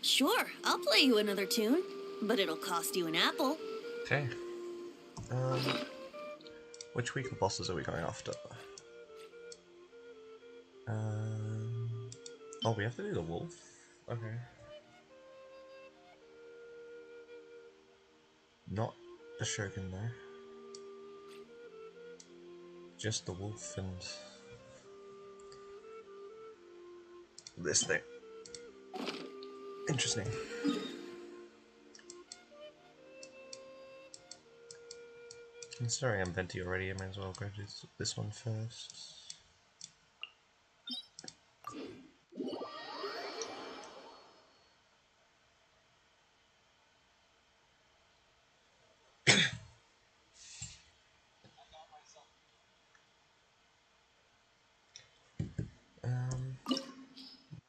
Sure, I'll play you another tune, but it'll cost you an apple. Okay. Which weekly bosses are we going after? Oh, we have to do the wolf? Okay. Not the Shogun though. Just the wolf and this thing. Interesting. Considering I'm Venti already, I might as well go do this one first.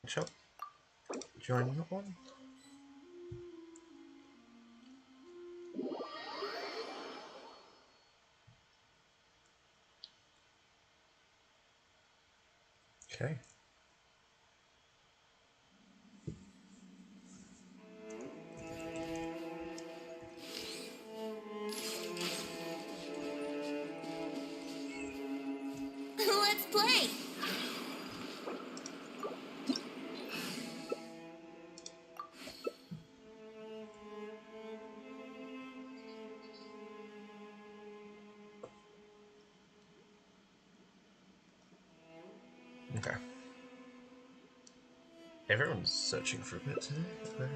Shop. Join that one. Okay. Let's play! Okay. Everyone's searching for a bit today.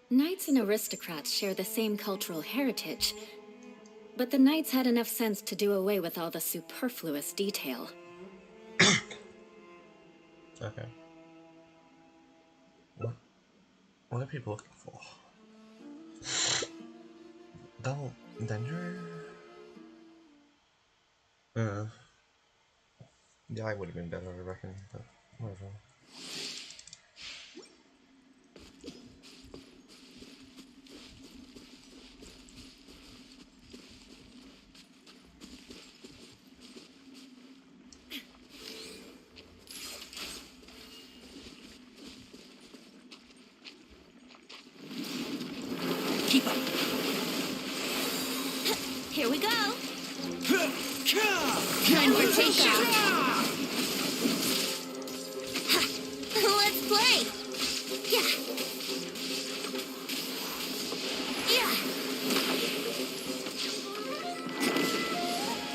Knights and aristocrats share the same cultural heritage, but the knights had enough sense to do away with all the superfluous detail. Okay. What are people looking for? Double danger? Yeah, I would have been better, I reckon, but whatever. Keep up! Here we go! Time for takeoff! Let's play! Yeah! Yeah!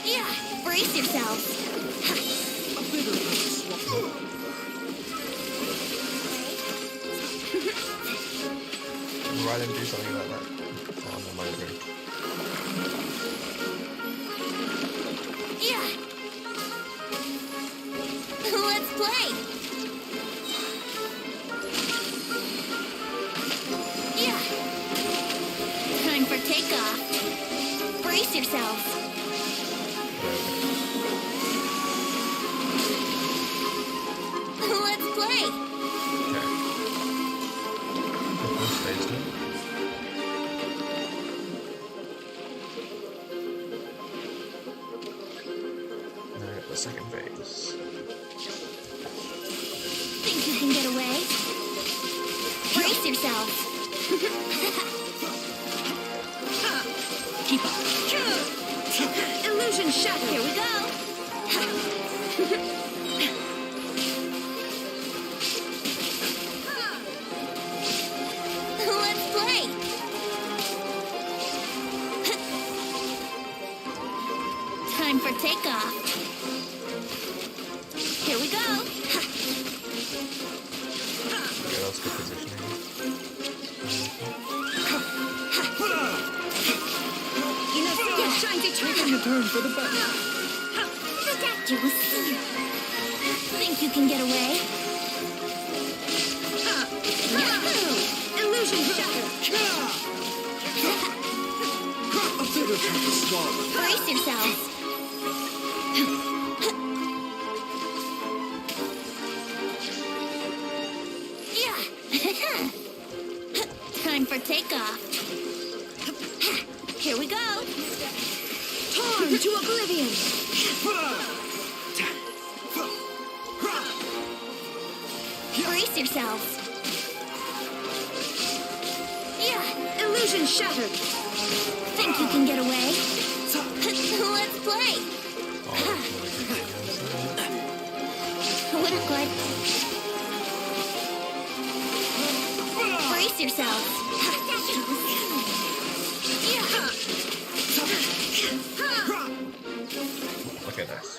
Yeah! Brace yourself! Why didn't do something like that? Oh, no, my agree. Yeah! Let's play! Yeah! Time for takeoff! Brace yourself! Let's play! Okay. The second phase. Think you can get away? Brace yourself! Keep up! Illusion shatter! Here we go! Let's play! Time for takeoff! Here we go! Yeah, that's good positioning. You know, still shines eternal! A turn for the best. Protect you will see! Think you can get away? Yahoo! Illusion shatter! A bitter cup to swallow. Brace yourself! Yeah! Time for takeoff! Here we go! Time to oblivion! Brace yourselves. Yeah, Illusion shattered. think you can get away? Let's play. Oh, that's really good. Winter glide. Brace yourselves. Okay, nice.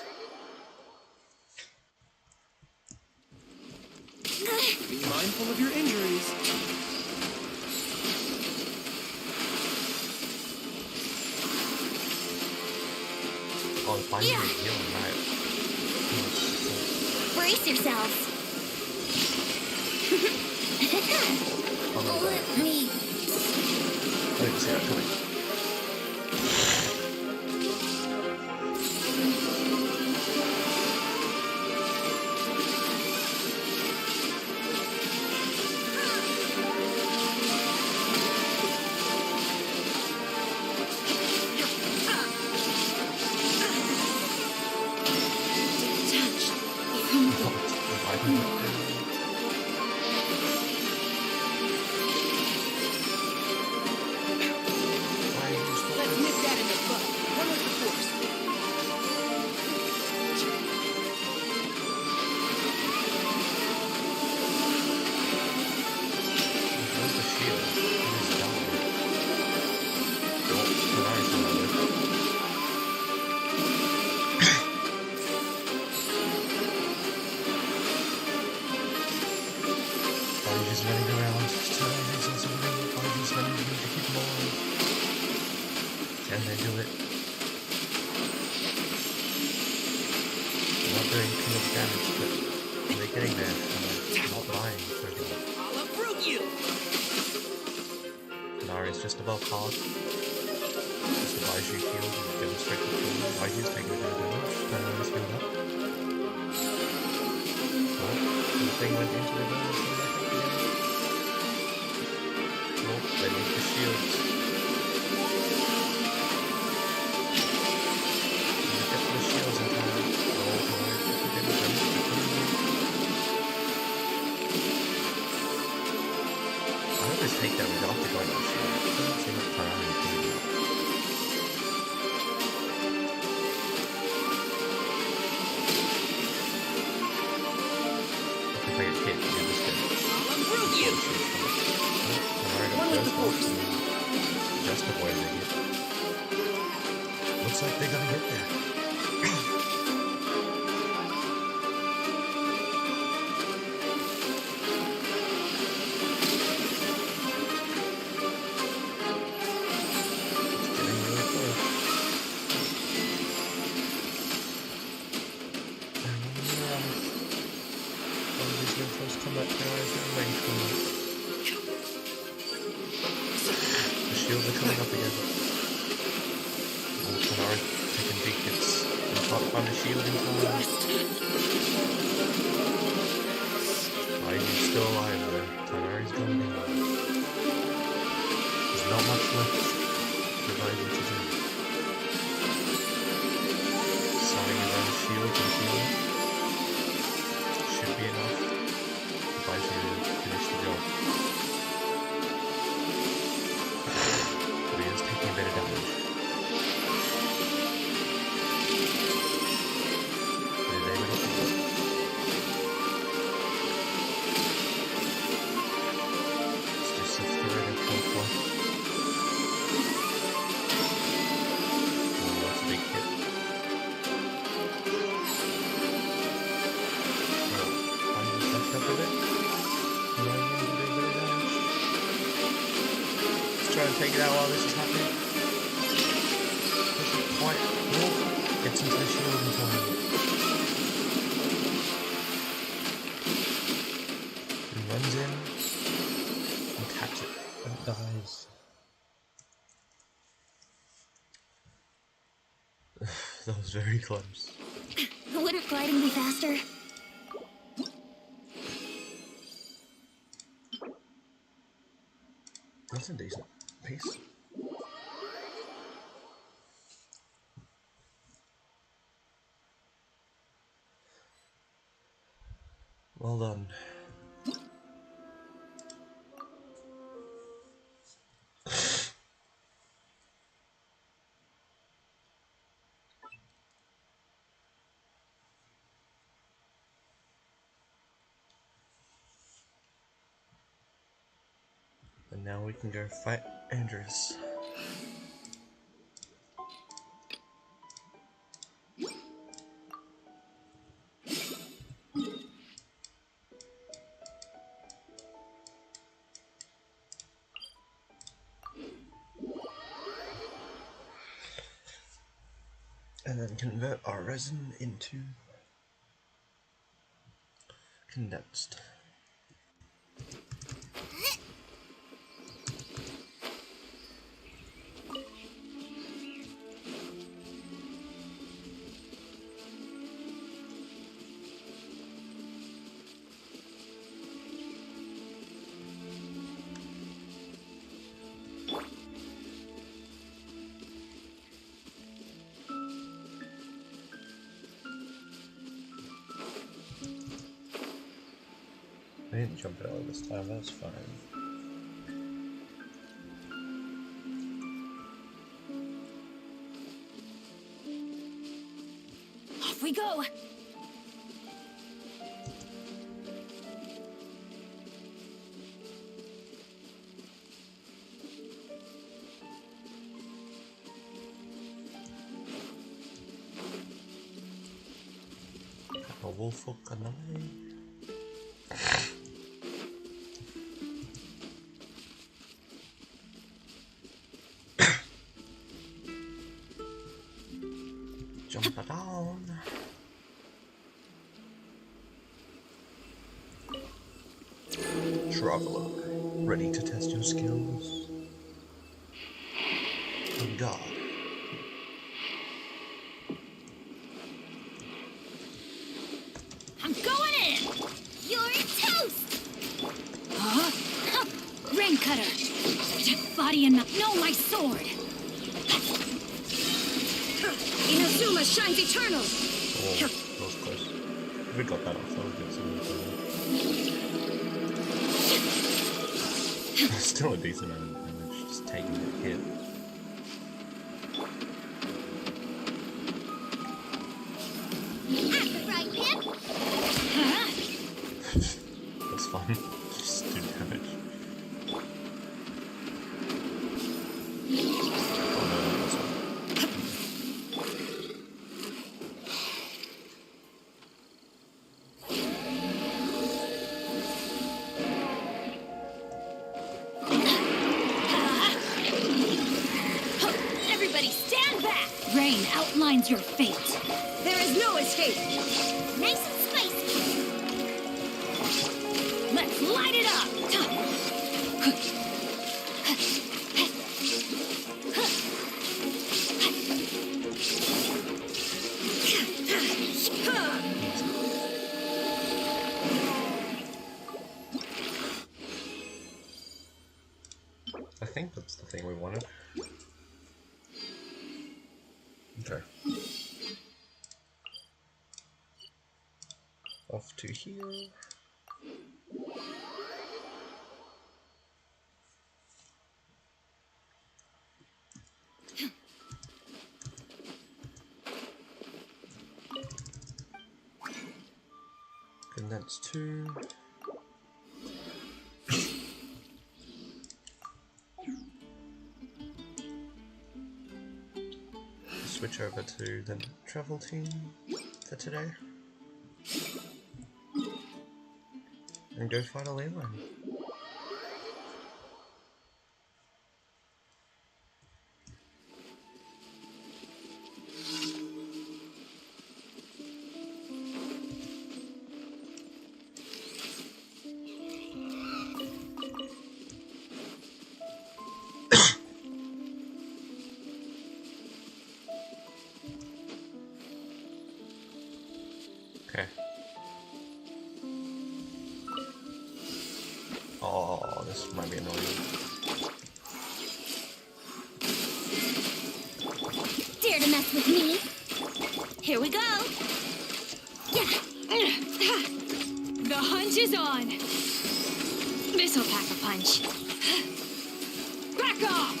Be mindful of your injuries. Oh, if I need to heal, right? Brace yourselves. Oh, no, Let me. I didn't see that coming. Detached. Why didn't it? Why you just Let's nip that in the bud. One with the force. where's the shield? It is down. Oh, nice, another. Why are you just running around? Telling reasons of living. Why are you just running to keep them alive? Can they do it? They're not doing too much damage, but they're getting there. And they're not dying. I'll uproot you. Nari's just above hard. Just the Baiju healed and demonstrate the kill. Baiju's taking a bit of damage. Nari's healed up. Oh, the thing went into the gun and came back up again. Nope, they need the shields. Get the shields in time. Oh, alright, if we didn't them. I hope this takedown is after going on shield. It doesn't seem like Tarani can do that. If I get hit, you're just dead. I'll uproot you. One with the force. Just avoid the hit. Looks like they're gonna get there. It's getting really close. One of these new close combat guys in range combat. The shields are coming up again. Oh, Tanari taking big hits. And can't find a shield in time. Raiju's still alive though. Tanari's gone down. There's not much left for Raiju to do. Starting his own shield and healing. Should be enough for Raiju to finish the job. But he is taking a bit of damage. But he's able to keep it. It's just a thread of health left. Oh, that's a big hit. Well, I'm just left up with it. No one to do a bit of damage. Let's try and take it out while this is happening. Doesn't quite walk. Gets into the shield in time. He runs in and taps it and dies. That was very close. Wouldn't gliding be faster? That's a decent piece. Well done. And now we can go fight Andrews. And then convert our resin into condensed. I didn't jump it out this time, that's fine. Off we go! A wolf hook and jump it down. Traveler, ready to test your skills? Oh God. I'm going in! You're toast! Huh? Rain cutter! Body and no, my sword! Inazuma shines eternal! Oh, that was close. If we got that off, that would get something. Still a decent amount of damage, just taking the hit. At the right hip! Huh? That's fun. Just do damage. Oh no, that's one. Everybody stand back! Rain outlines your fate. There is no escape! Nice and spicy! Let's light it up! I think that's the thing we wanted. Okay. Off to here. Condense 2. Switch over to the travel team for today. And go fight a ley line. Okay. Oh, this might be annoying. Dare to mess with me? Here we go! The hunch is on! This'll pack a punch. Back off!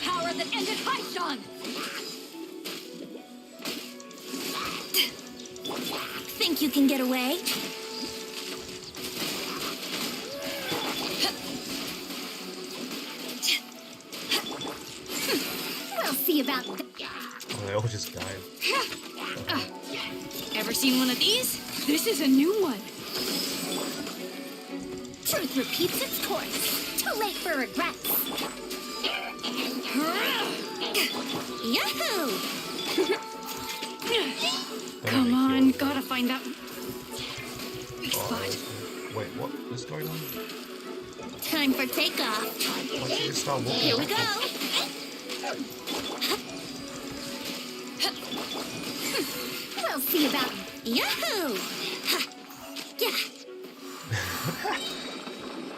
Power that ended Haishan! Think you can get away? Never seen one of these? This is a new one. Truth repeats its course. Too late for regrets. Yahoo! Come on, gotta find that. Wait, what is going on? Time for takeoff. Why don't you just start walking? Here we go. We'll see about Yahoo! Ha. Yeah.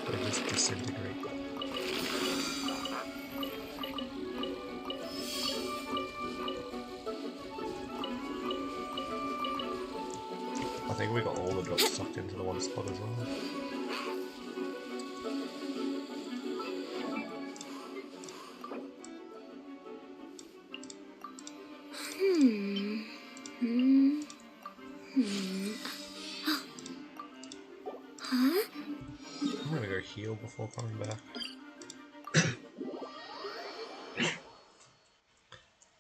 They just disintegrate. I think we got all the drops sucked into the one spot as well. I'm gonna go heal before coming back.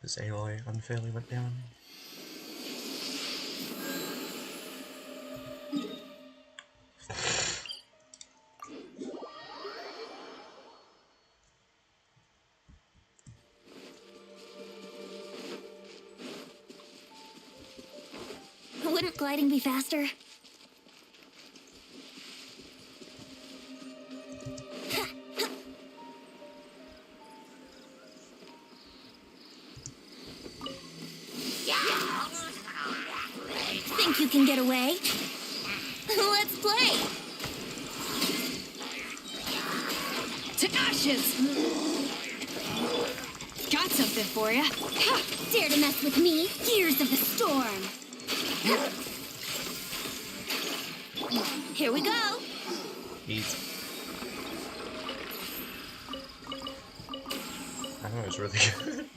This Aloy unfairly went down. Wouldn't gliding be faster? Think you can get away? Let's play! To ashes! Got something for ya. Dare to mess with me? Gears of the storm! Here we go! Easy. I know it's really good.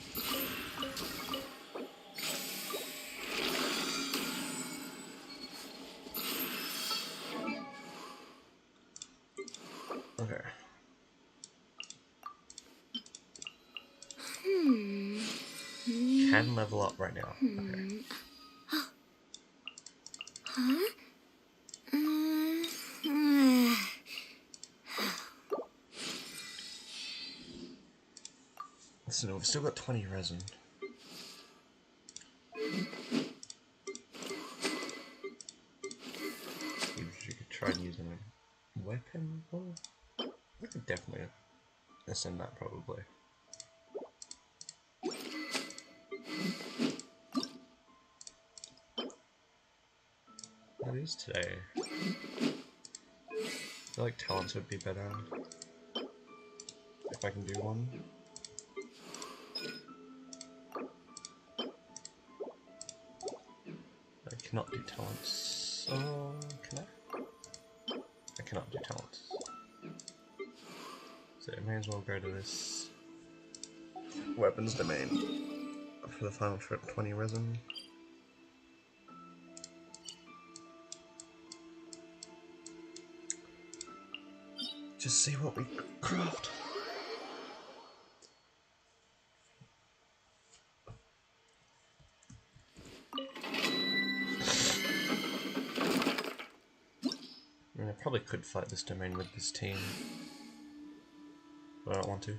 Okay. Can level up right now. Okay. So we've still got 20 resin. You could try and use a weapon. We could definitely ascend that probably. That is today. I feel like talents would be better if I can do one. I cannot do talents. Oh, can I? I cannot do talents. So I may as well go to this weapons domain for the final trip 20 resin. Just see what we craft. I mean, I probably could fight this domain with this team, but I don't want to.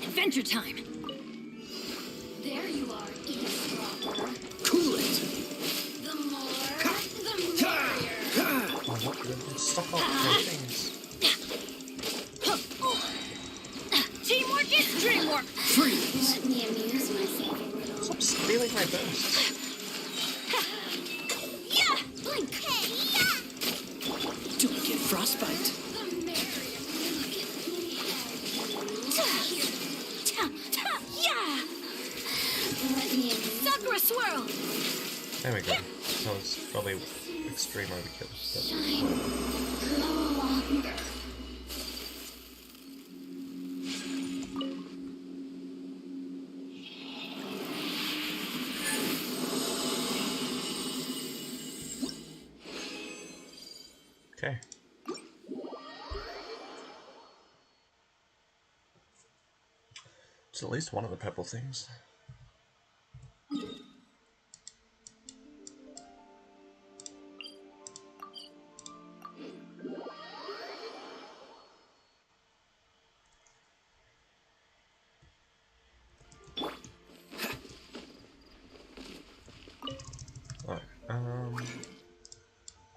Adventure time! There you are, eavesdropper. Cool it. The more, the merrier. Oh, what? Stuff off my things. Teamwork is dreamwork! Freeze. Let me amuse myself a little. Stop stealing my bursts. Yeah! Blink! Hey, yeah! Don't get frostbite. The merrier. Look at me. Yeah! Let me amuse. Sakura swirl! There we go. That was probably extreme overkill. But Shine. No longer. Okay. It's at least one of the purple things.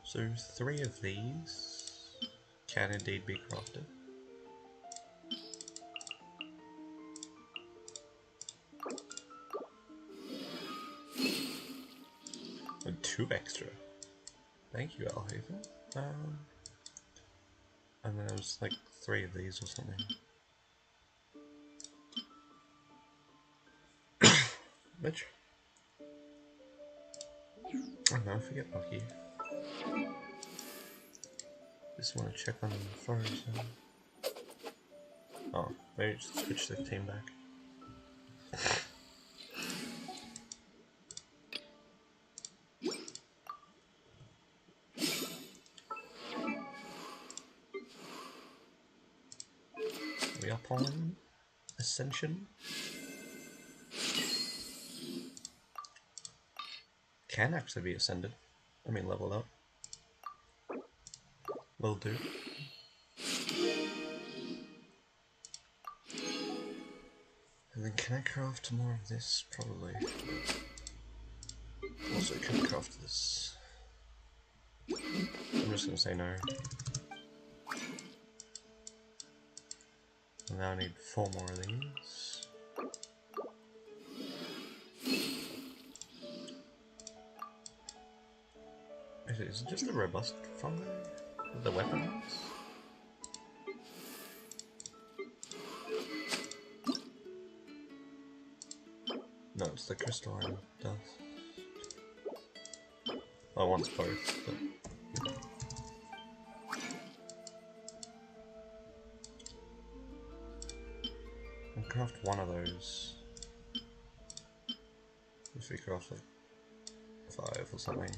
So 3 of these can indeed be crafted. And 2 extra. Thank you, Alhaven. And then there was like 3 of these or something. Which? Oh no, forget Bucky. Just want to check on the forest. Oh, maybe just switch the team back. We up on Ascension? Can actually be ascended. I mean leveled up. Will do. And then can I craft more of this? Probably. Also can I craft this? I'm just gonna say no. And now I need 4 more of these. Is it just the robust fungi with the weapons? No, it's the crystalline dust. I want both, but I'll craft one of those. If we craft like 5 or something.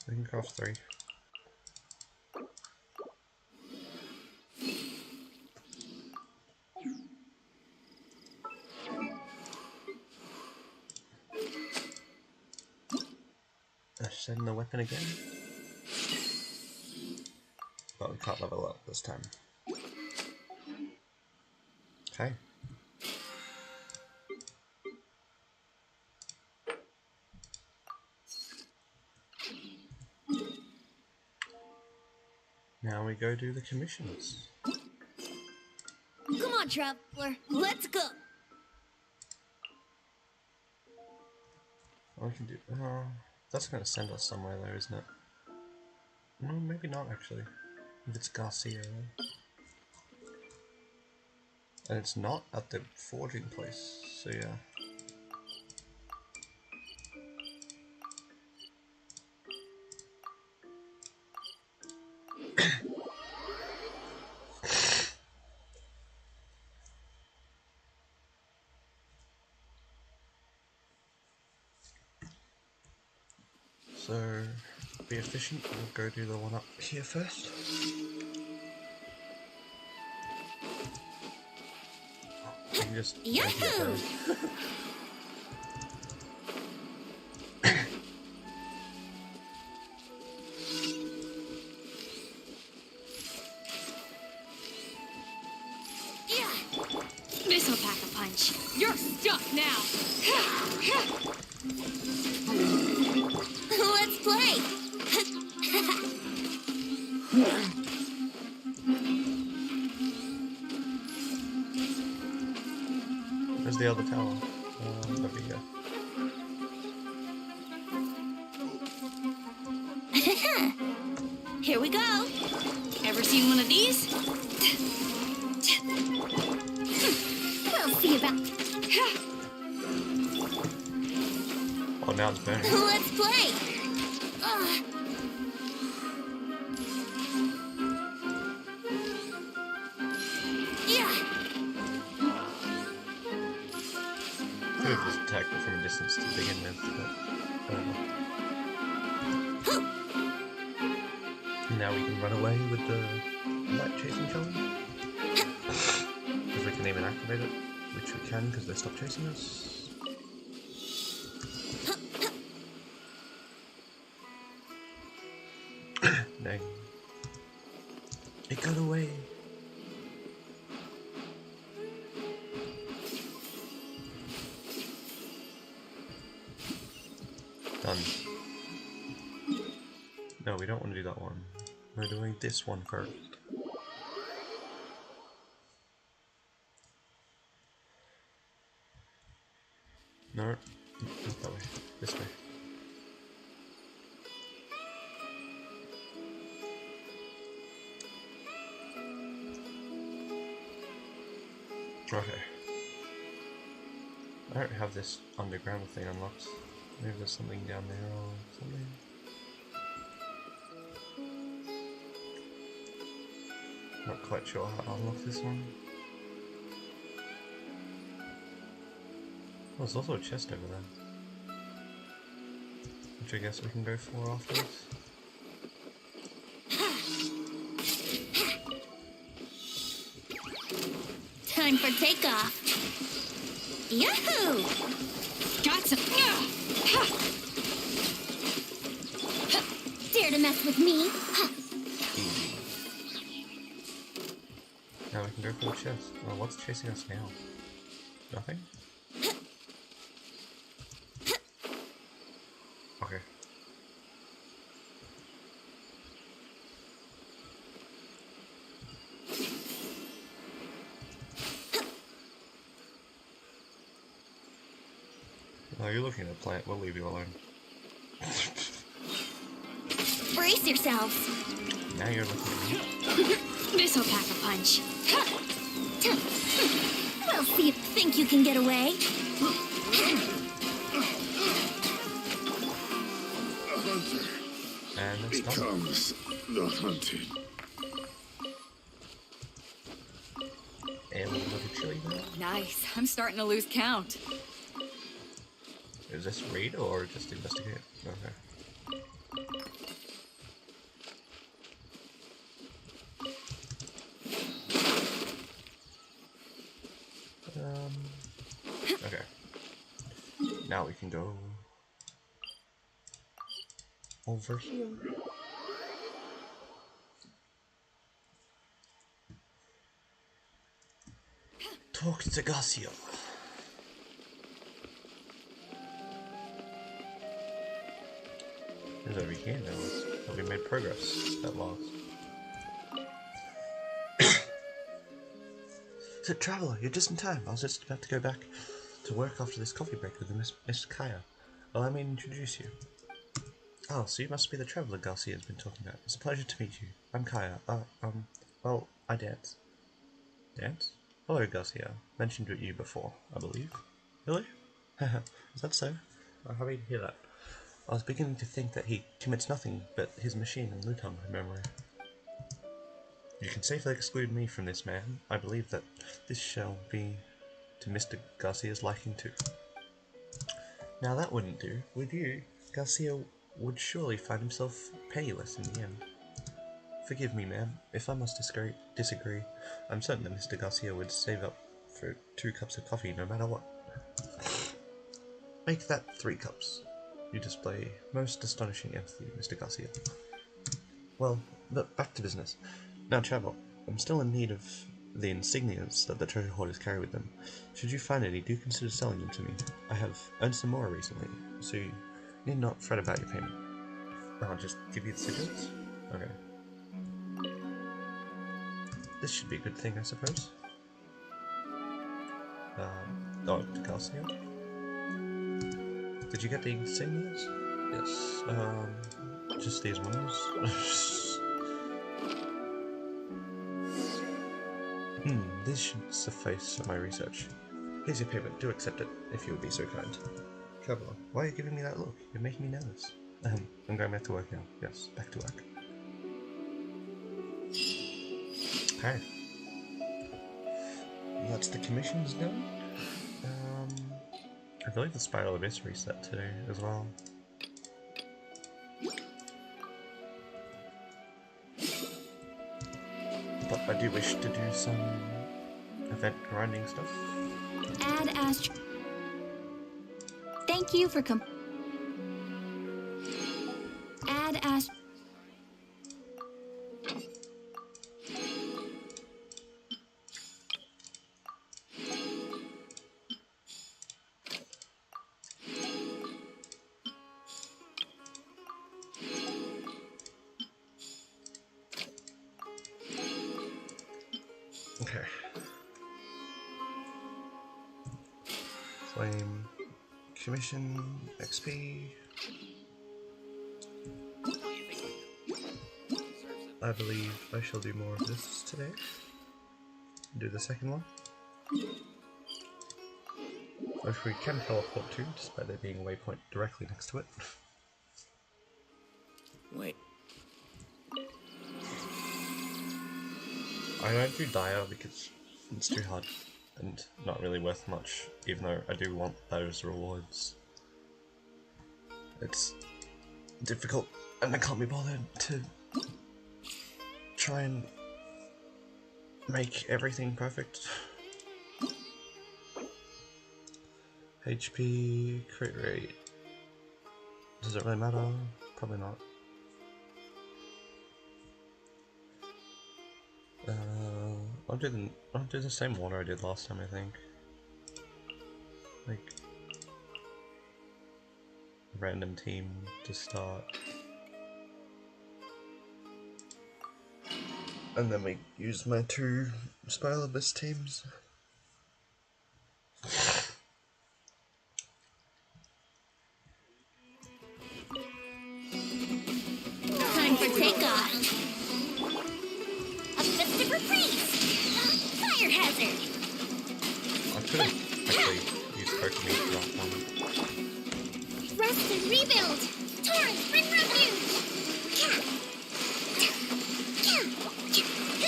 We can craft 3. Ascend the weapon again. But we can't level up this time. Okay. Now we go do the commissions. Come on, traveler. Let's go. Oh, we can do. That's going to send us somewhere though, isn't it? No, maybe not actually. If it's Garcia. And it's not at the forging place, so yeah. So, be efficient, we'll go do the one up here first. We can just Yahoo! This'll pack a punch. You're stuck now. Let's play. Where's the other tower? Over here. Here we go. Ever seen one of these? We'll see about. Oh, now it's burning. Let's play! Yeah! Could have just attacked it from a distance to begin with, but whatever. Now we can run away with the light chasing challenge. If we can even activate it, which we can because they stopped chasing us. Dang. It got away. Done. No, we don't want to do that one. We're doing this one first. No, not that way. This way. Okay. I don't have this underground thing unlocked. Maybe there's something down there or something. Not quite sure how to unlock this one. Oh, there's also a chest over there. Which I guess we can go for afterwards. Time for takeoff! Yahoo! Got some. Dare to mess with me? Now we can go for the chest. Oh, what's chasing us now? Nothing? Okay. Oh, you're looking at the plant. We'll leave you alone. Brace yourselves! Now you're looking at me. This'll pack a punch. We'll see if you think you can get away. And that's done. Becomes the hunted. And a little chili there. Nice. I'm starting to lose count. Is this read or just investigate? Okay. Okay. Now we can go over here. Talk to Garcia. It's over here now. Have we made progress at last? So, Traveller, you're just in time. I was just about to go back to work after this coffee break with Miss Kaya. Well, let me introduce you. Oh, so you must be the Traveller Garcia has been talking about. It's a pleasure to meet you. I'm Kaya. Well, I dance. Dance? Hello, Garcia. Mentioned with you before, I believe. Really? Is that so? I'm happy to hear that. I was beginning to think that he commits nothing but his machine and Luton memory. You can safely exclude me from this, man. I believe that this shall be to Mr. Garcia's liking too. Now that wouldn't do, would you? Garcia would surely find himself penniless in the end. Forgive me, ma'am, if I must disagree. I'm certain that Mr. Garcia would save up for 2 cups of coffee no matter what. Make that 3 cups. You display most astonishing empathy, Mr. Garcia. Well, but back to business. Now, Travel, I'm still in need of the insignias that the treasure hoarders carry with them. Should you find any, do consider selling them to me. I have earned some more recently, so you need not fret about your payment. I'll just give you the sigils? Okay. This should be a good thing, I suppose. Oh, to Garcia? Did you get the insignias? Yes. Just these ones. This should suffice for my research. Here's your payment. Do accept it, if you would be so kind. Traveler, why are you giving me that look? You're making me nervous. I'm going back to work now. Yes, back to work. Okay. That's the commissions done. I believe the Spiral Abyss reset today as well. But I do wish to do some event grinding stuff. Add Astro. Thank you for Add Astro. Okay. Flame commission XP. I believe I shall do more of this today. Do the second one. Which we can teleport to, despite there being a waypoint directly next to it. Wait. I won't do Dire because it's too hard and not really worth much, even though I do want those rewards. It's difficult and I can't be bothered to try and make everything perfect. HP, crit rate. Does it really matter? Probably not. I'll do the same order I did last time, I think. Like random team to start, and then we use my 2 Spiral Abyss teams. Time for takeoff. A festive reprise. Fire hazard. I could have actually used Pokemon for that one. Rest and rebuild. Torrents bring refuge.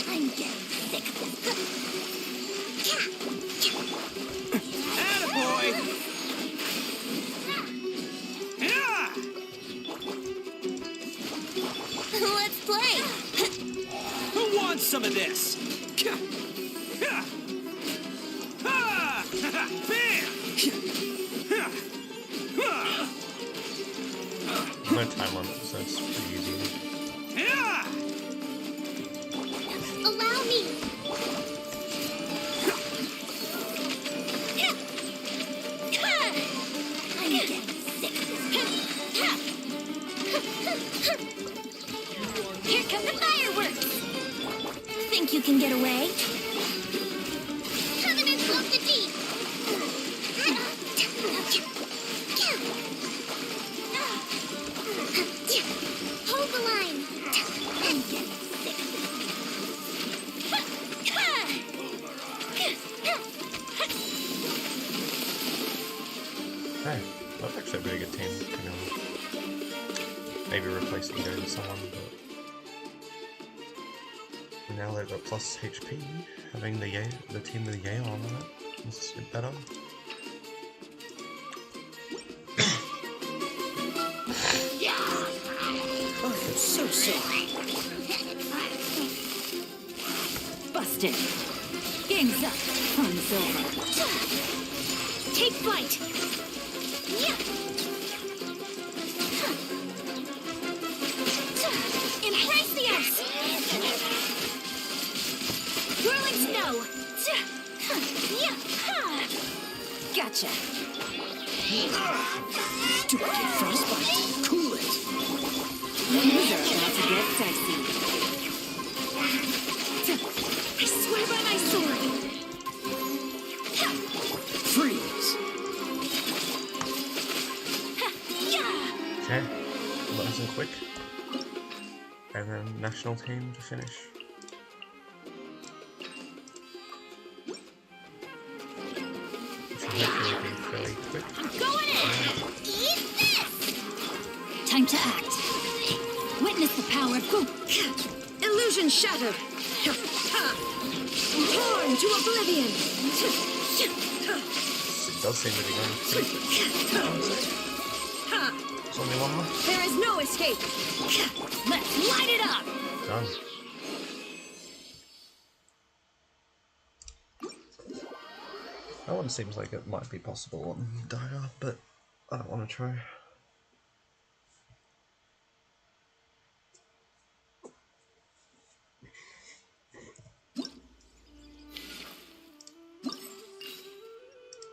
I'm getting sick of this. Attaboy! Yeah! Let's play. Who wants some of this? No time limit, so it's pretty easy. Allow me. I'm getting sick of this. Here come the fireworks. Think you can get away? Covenant of the Deep. Hold the line. I'm getting sick of Hey, that's actually a pretty good team, to be honest. Maybe replace Ego with someone, but now they've got plus HP. Having the team with Yale on it is a bit better. Oh, I'm so sorry. Busted. Game's up. Fun's over. Take flight. Embrace the ice. Whirling snow. Gotcha. Stupid frostbite. Cool it. Things are about to get dicey. I swear by my sword. Freeze. Okay, nice and quick. And then national team to finish. Which will hopefully be fairly quick. I'm going in. Time to act. Witness the power of Gu. Illusion shattered. Torn to oblivion. It does seem to be going pretty. There's only one left. There is no escape. Let's light it up. Done. That one seems like it might be possible on Dagger, but I don't want to try.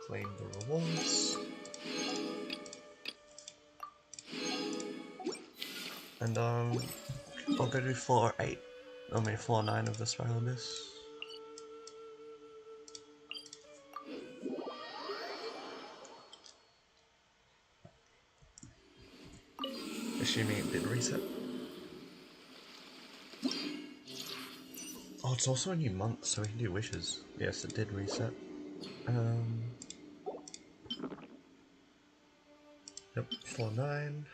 Claim the rewards. And I'll go do floor 8. I mean floor 9 of the Spiral Abyss. Assuming it did reset. Oh, it's also a new month, so we can do wishes. Yes, it did reset. Yep, floor 9.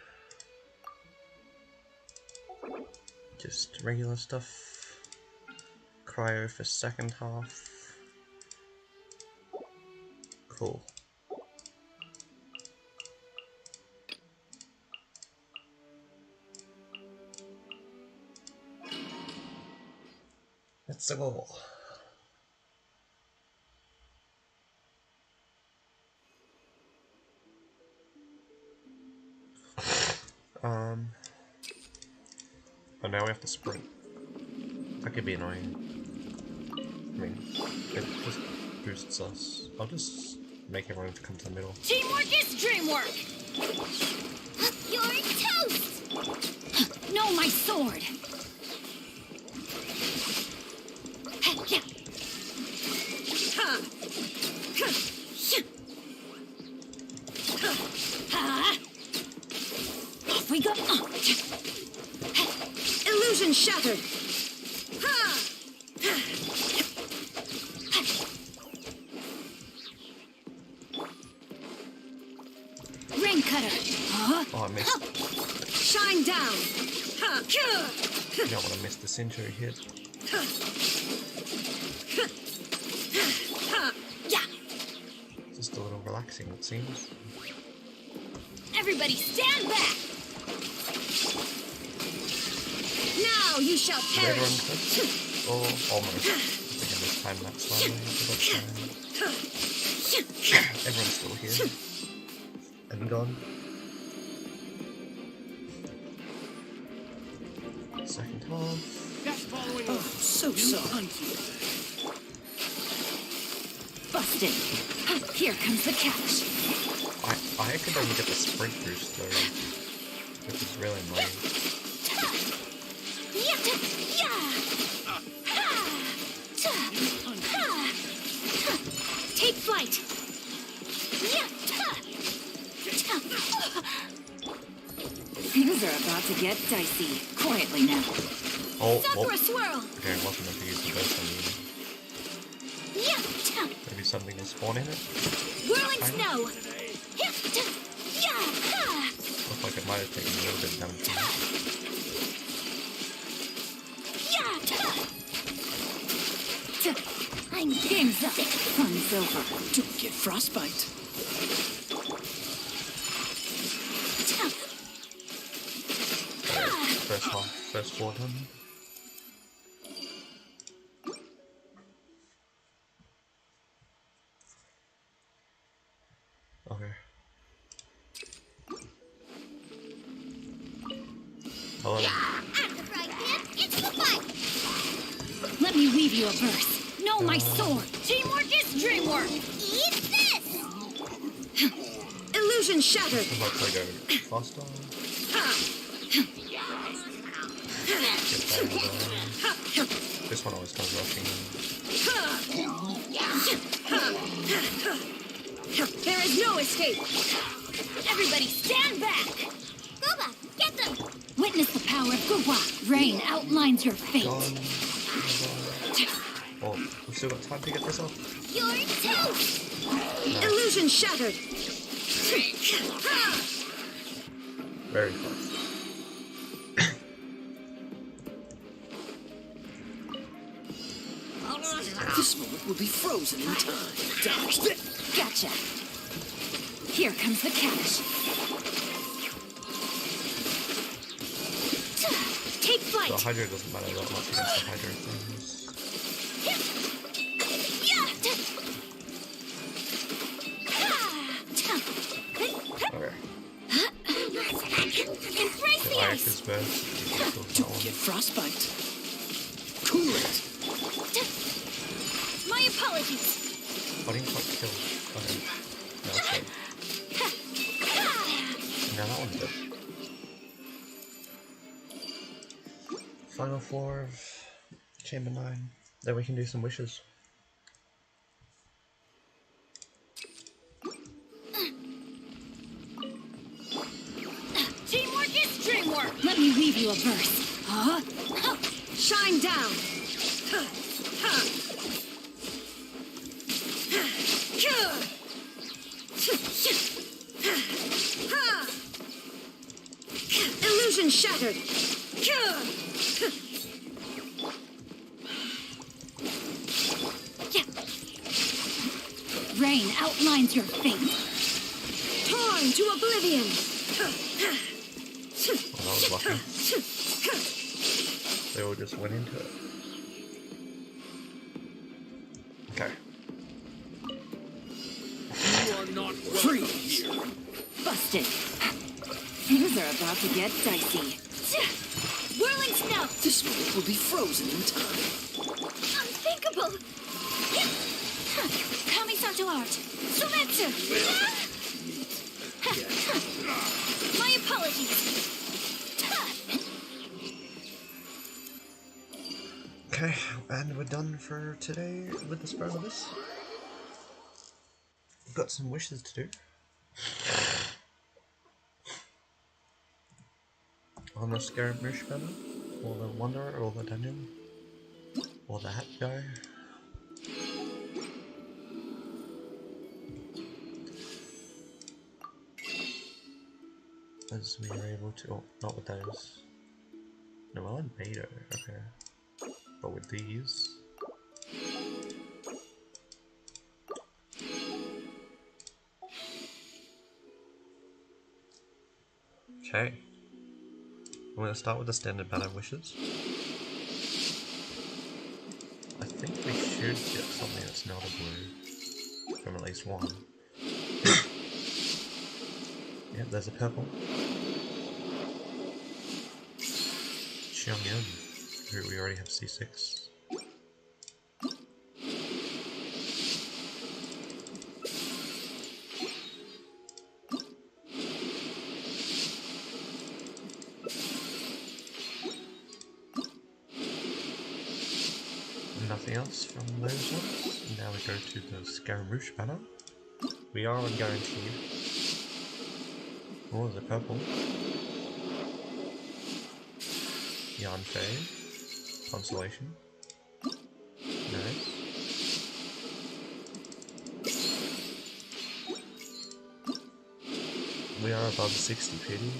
Just regular stuff. Cryo for second half. Cool. Let's go. But now we have to sprint. That could be annoying. I mean, it just boosts us. I'll just make everyone to come to the middle. Teamwork is dreamwork. You're toast! No, my sword. Off we go. Illusion shattered. Ring cutter. Oh, I missed. Shine down. You don't want to miss the century hit. Yeah. Just a little relaxing, it seems. Everybody stand back. Now you shall Did everyone perish. click? Or almost. I think I missed time that slightly. Everyone's still here. And gone. Second half. That's following oh, so sorry. Busted. Here comes the catch. I could only get the sprint boost though, which is really annoying. Take flight. Things are about to get dicey. Quietly now. Oh, Sakura swirl. okay, I wasn't meant to use the burst on you. Maybe something will spawn in it? Whirling Kind of. snow. Looks like it might have taken a little bit of damage. I'm game's up. Fun's over. Don't get frostbite. First half, first floor done. Okay. Hello. I'm the bright man. It's the fight! Let me weave you a verse. Know my sword. Teamwork is dreamwork. Eat this! Illusion shattered. Hopefully go faster. Get down. This one always comes rushing in. There is no escape. Everybody stand back. Gooba, get them! Witness the power of Guwa. Rain outlines your fate. Gone. Oh, we've still got time to get this off. You're toast! Illusion shattered. Very fast. be frozen in time. Dodge this. Gotcha. Here comes the cash. Take flight. The Hydra doesn't matter that much against the Hydra things. Okay. Embrace the Like ice. his best. Don't get frostbite. Cool it. My apologies. I didn't quite kill. Okay. No, that's good. Now that one's good. Final floor of Chamber 9. Then we can do some wishes. Teamwork is dreamwork. Let me weave you a verse. Huh? Shine down. Illusion shattered. Rain outlines your fate. Torn to oblivion. Well, that was lucky. They all just went into it. Okay. You are not free here. Busted. Things are about to get dicey. Whirling snow. This one will be frozen in time. Unthinkable. Kami-santo art. Sumetsu. My apologies. Okay, and we're done for today with the spell of this. We've got some wishes to do. On the Scaramouche banner, or the Wanderer, or the Dungeon, or the Hat Guy. As we are able to, oh, not with those. No, well, in beta, okay. But with these. Okay. I'm going to start with the standard banner wishes. I think we should get something that's not a blue. From at least one. Yeah, there's a purple. Xiangyun, who we already have C6. Nothing else from those ones. Now we go to the Scaramouche banner. We are on guaranteed. Oh, there's a purple. Yanfei. Consolation. Nice. We are above 60 pity.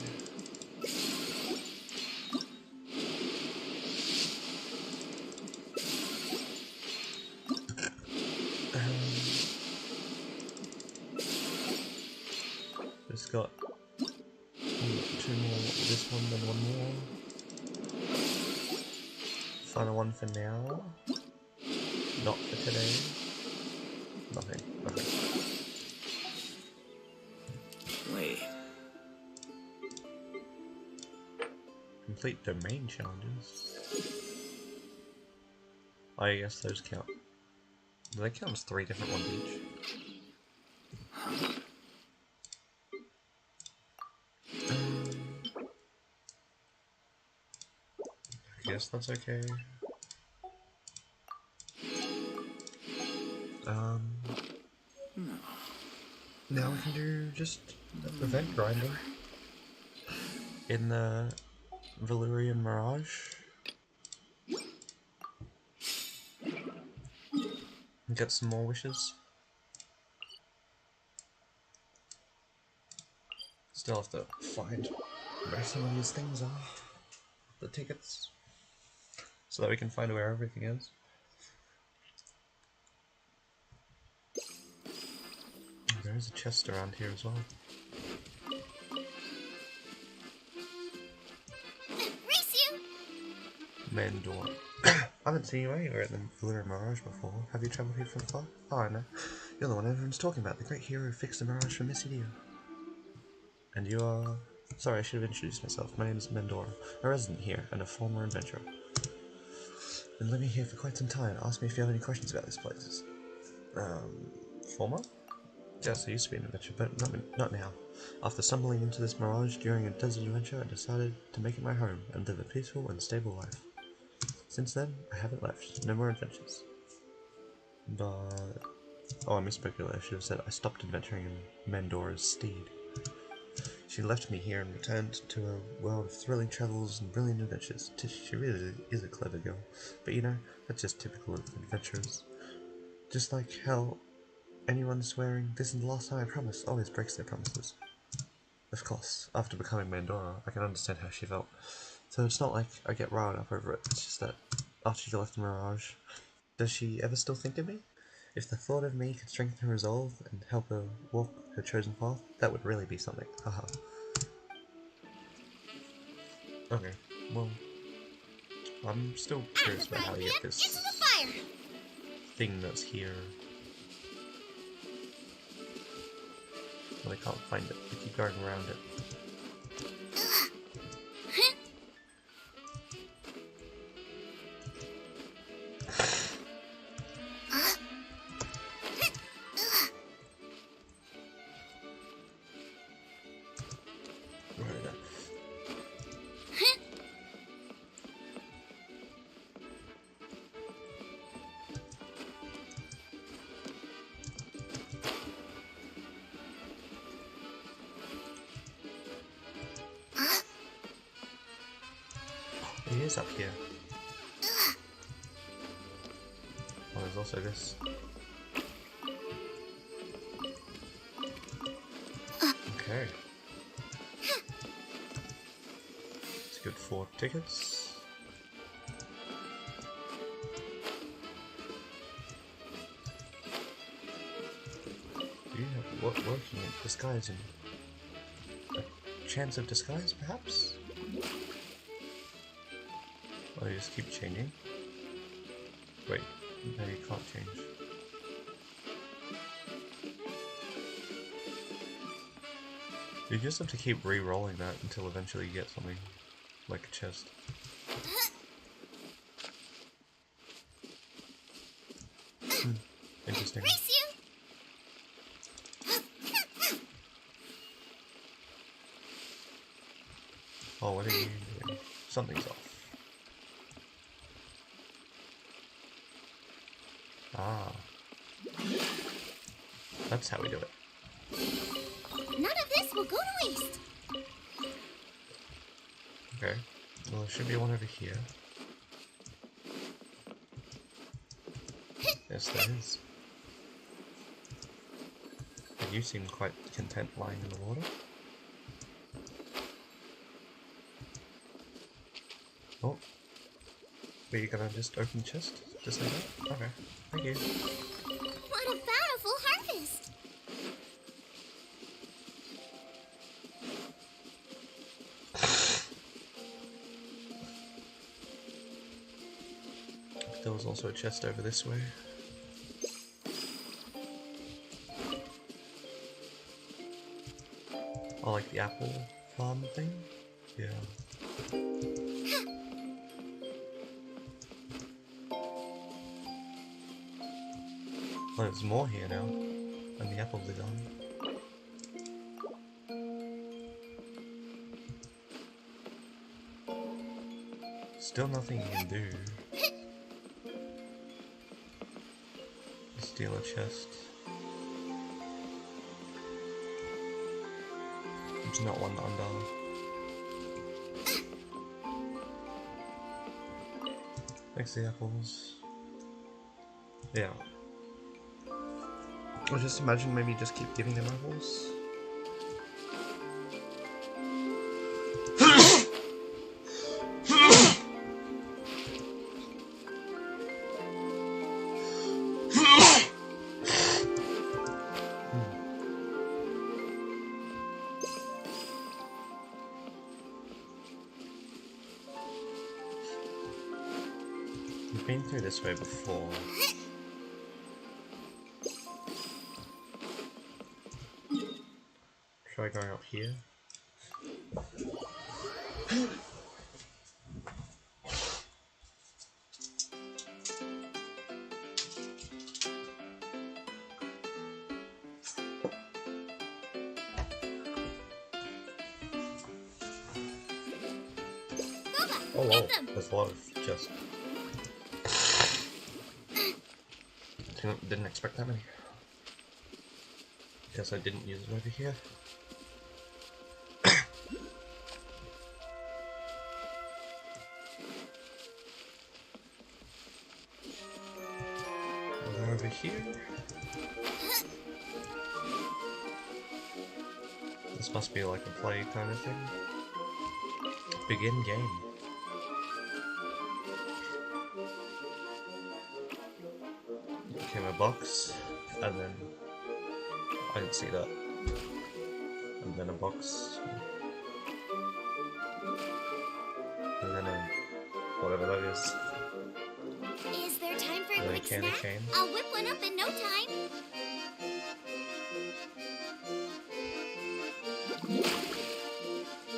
Just got two more, this one, then one more. Final one for now. Not for today. Nothing. Okay. Wait. Complete domain challenges. I guess those count. Do they count as 3 different ones each? I guess that's okay. Now we can do just event grinding in the Valyrian Mirage. And get some more wishes. Still have to find where some of these things are. The tickets. So that we can find where everything is. There is a chest around here as well. Race you! Mandor. I haven't seen you anywhere in the Villa Mirage before. Have you travelled here from far? Oh, I know. You're the one everyone's talking about, the great hero who fixed the Mirage for Missy Dio. And you are... Sorry, I should have introduced myself. My name is Mendora, a resident here and a former adventurer. Been living here for quite some time. Ask me if you have any questions about this place. Former? Yes, I used to be an adventurer, but not now. After stumbling into this mirage during a desert adventure, I decided to make it my home and live a peaceful and stable life. Since then, I haven't left. No more adventures. But... Oh, I misspoke earlier. I should have said I stopped adventuring in Mendora's steed. She left me here and returned to a world of thrilling travels and brilliant adventures. She really is a clever girl. But you know, that's just typical of adventurers. Just like how anyone swearing, "This is the last time I promise," always breaks their promises. Of course, after becoming Mandora, I can understand how she felt. So it's not like I get riled up over it, it's just that after she left the Mirage, does she ever still think of me? If the thought of me could strengthen her resolve and help her walk her chosen path, that would really be something. Haha. Okay, well, I'm still curious about how to get this Into the fire! thing that's here. Well, I can't find it. I keep going around it. It is up here. Oh, there's also this. Okay. It's good for tickets. Do you have working at disguise and a chance of disguise, perhaps? Oh, you just keep changing? Wait, no, you can't change. You just have to keep re-rolling that until eventually you get something, like a chest. Interesting. Race you! Oh, what are you doing? Something's off. Ah. That's how we do it. None of this will go to waste. Okay. Well, there should be one over here. Yes, there is. But you seem quite content lying in the water. Oh. Were you gonna just open the chest? Just like that? Okay. Thank you. What a bountiful harvest! There was also a chest over this way. I like the apple farm thing. Yeah. Oh, there's more here now, and the apples are gone. Still nothing you can do. Steal a chest. There's not one under. Thanks the apples. Yeah. Or just imagine maybe just keep giving them apples. We've been through this way before. Try going up here. Oh wow, there's a lot of just... Didn't expect that many. Guess I didn't use it over here. Over here. This must be like a play kind of thing. Begin game. Came a box, and then I didn't see that. And then a box, and then a whatever that is. Is there time for a Really quick candy snack? cane. I'll whip one up in no time.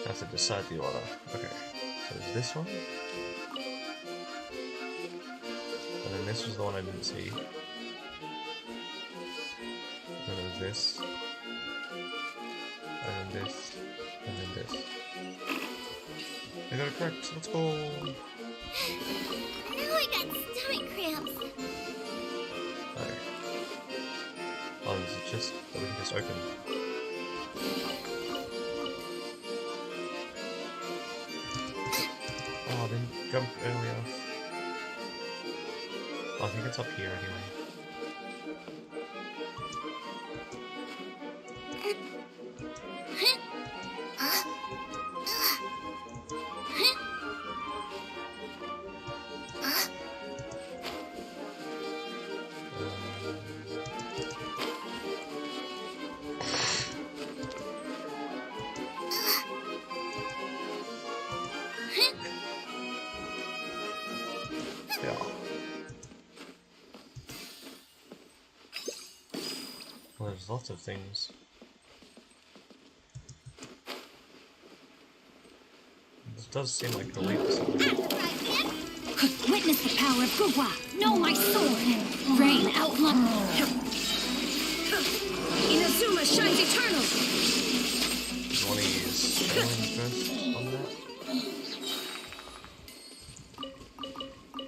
I have to decide the order. Okay, so there's this one, and then this was the one I didn't see. And then there was this, and then this, and then this. I got it correct. Let's go. Now I got stomach cramps. Okay. Oh, is it just that we can just open? Oh, I didn't jump early enough. Oh, I think it's up here anyway. Yeah. Well, there's lots of things. This does seem like a leap or something. Witness the power of Gugwa. Know my sword. Rain outlaw. Inazuma shines eternal. You want to use Shaolin first on that?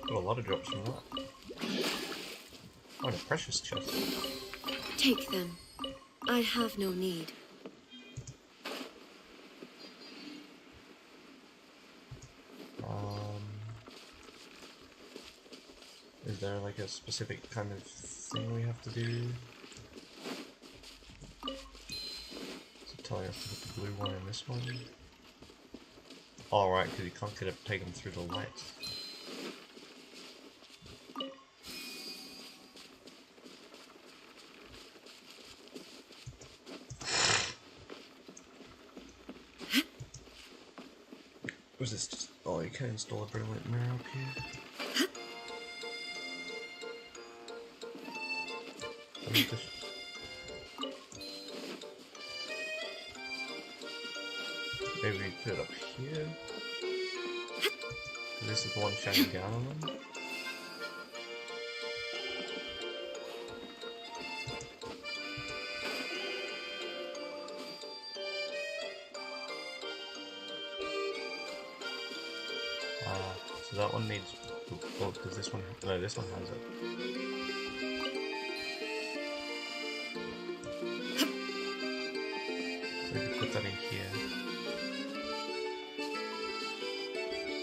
Got a lot of drops from that. Oh, and a precious chest. Take them. I have no need. Is there like a specific kind of thing we have to do? Does it tell you have to put the blue one in this one? Oh, right, because you can't get it taken through the light. Was this just... Oh, you can install a brilliant mirror up here. Let me just... Maybe we put it up here. This is the one shining down on them. So that one needs... Oh, does this one... No, this one has it. We could put that in here.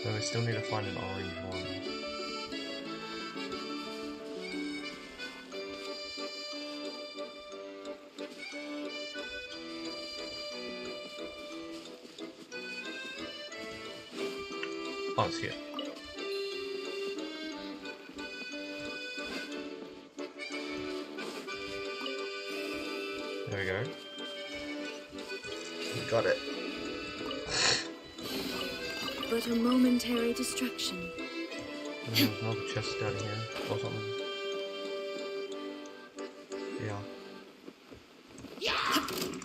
But we still need to find an orange one. Oh, it's here. There we go. We got it. But a momentary distraction. And there's another chest down here or something. Yeah.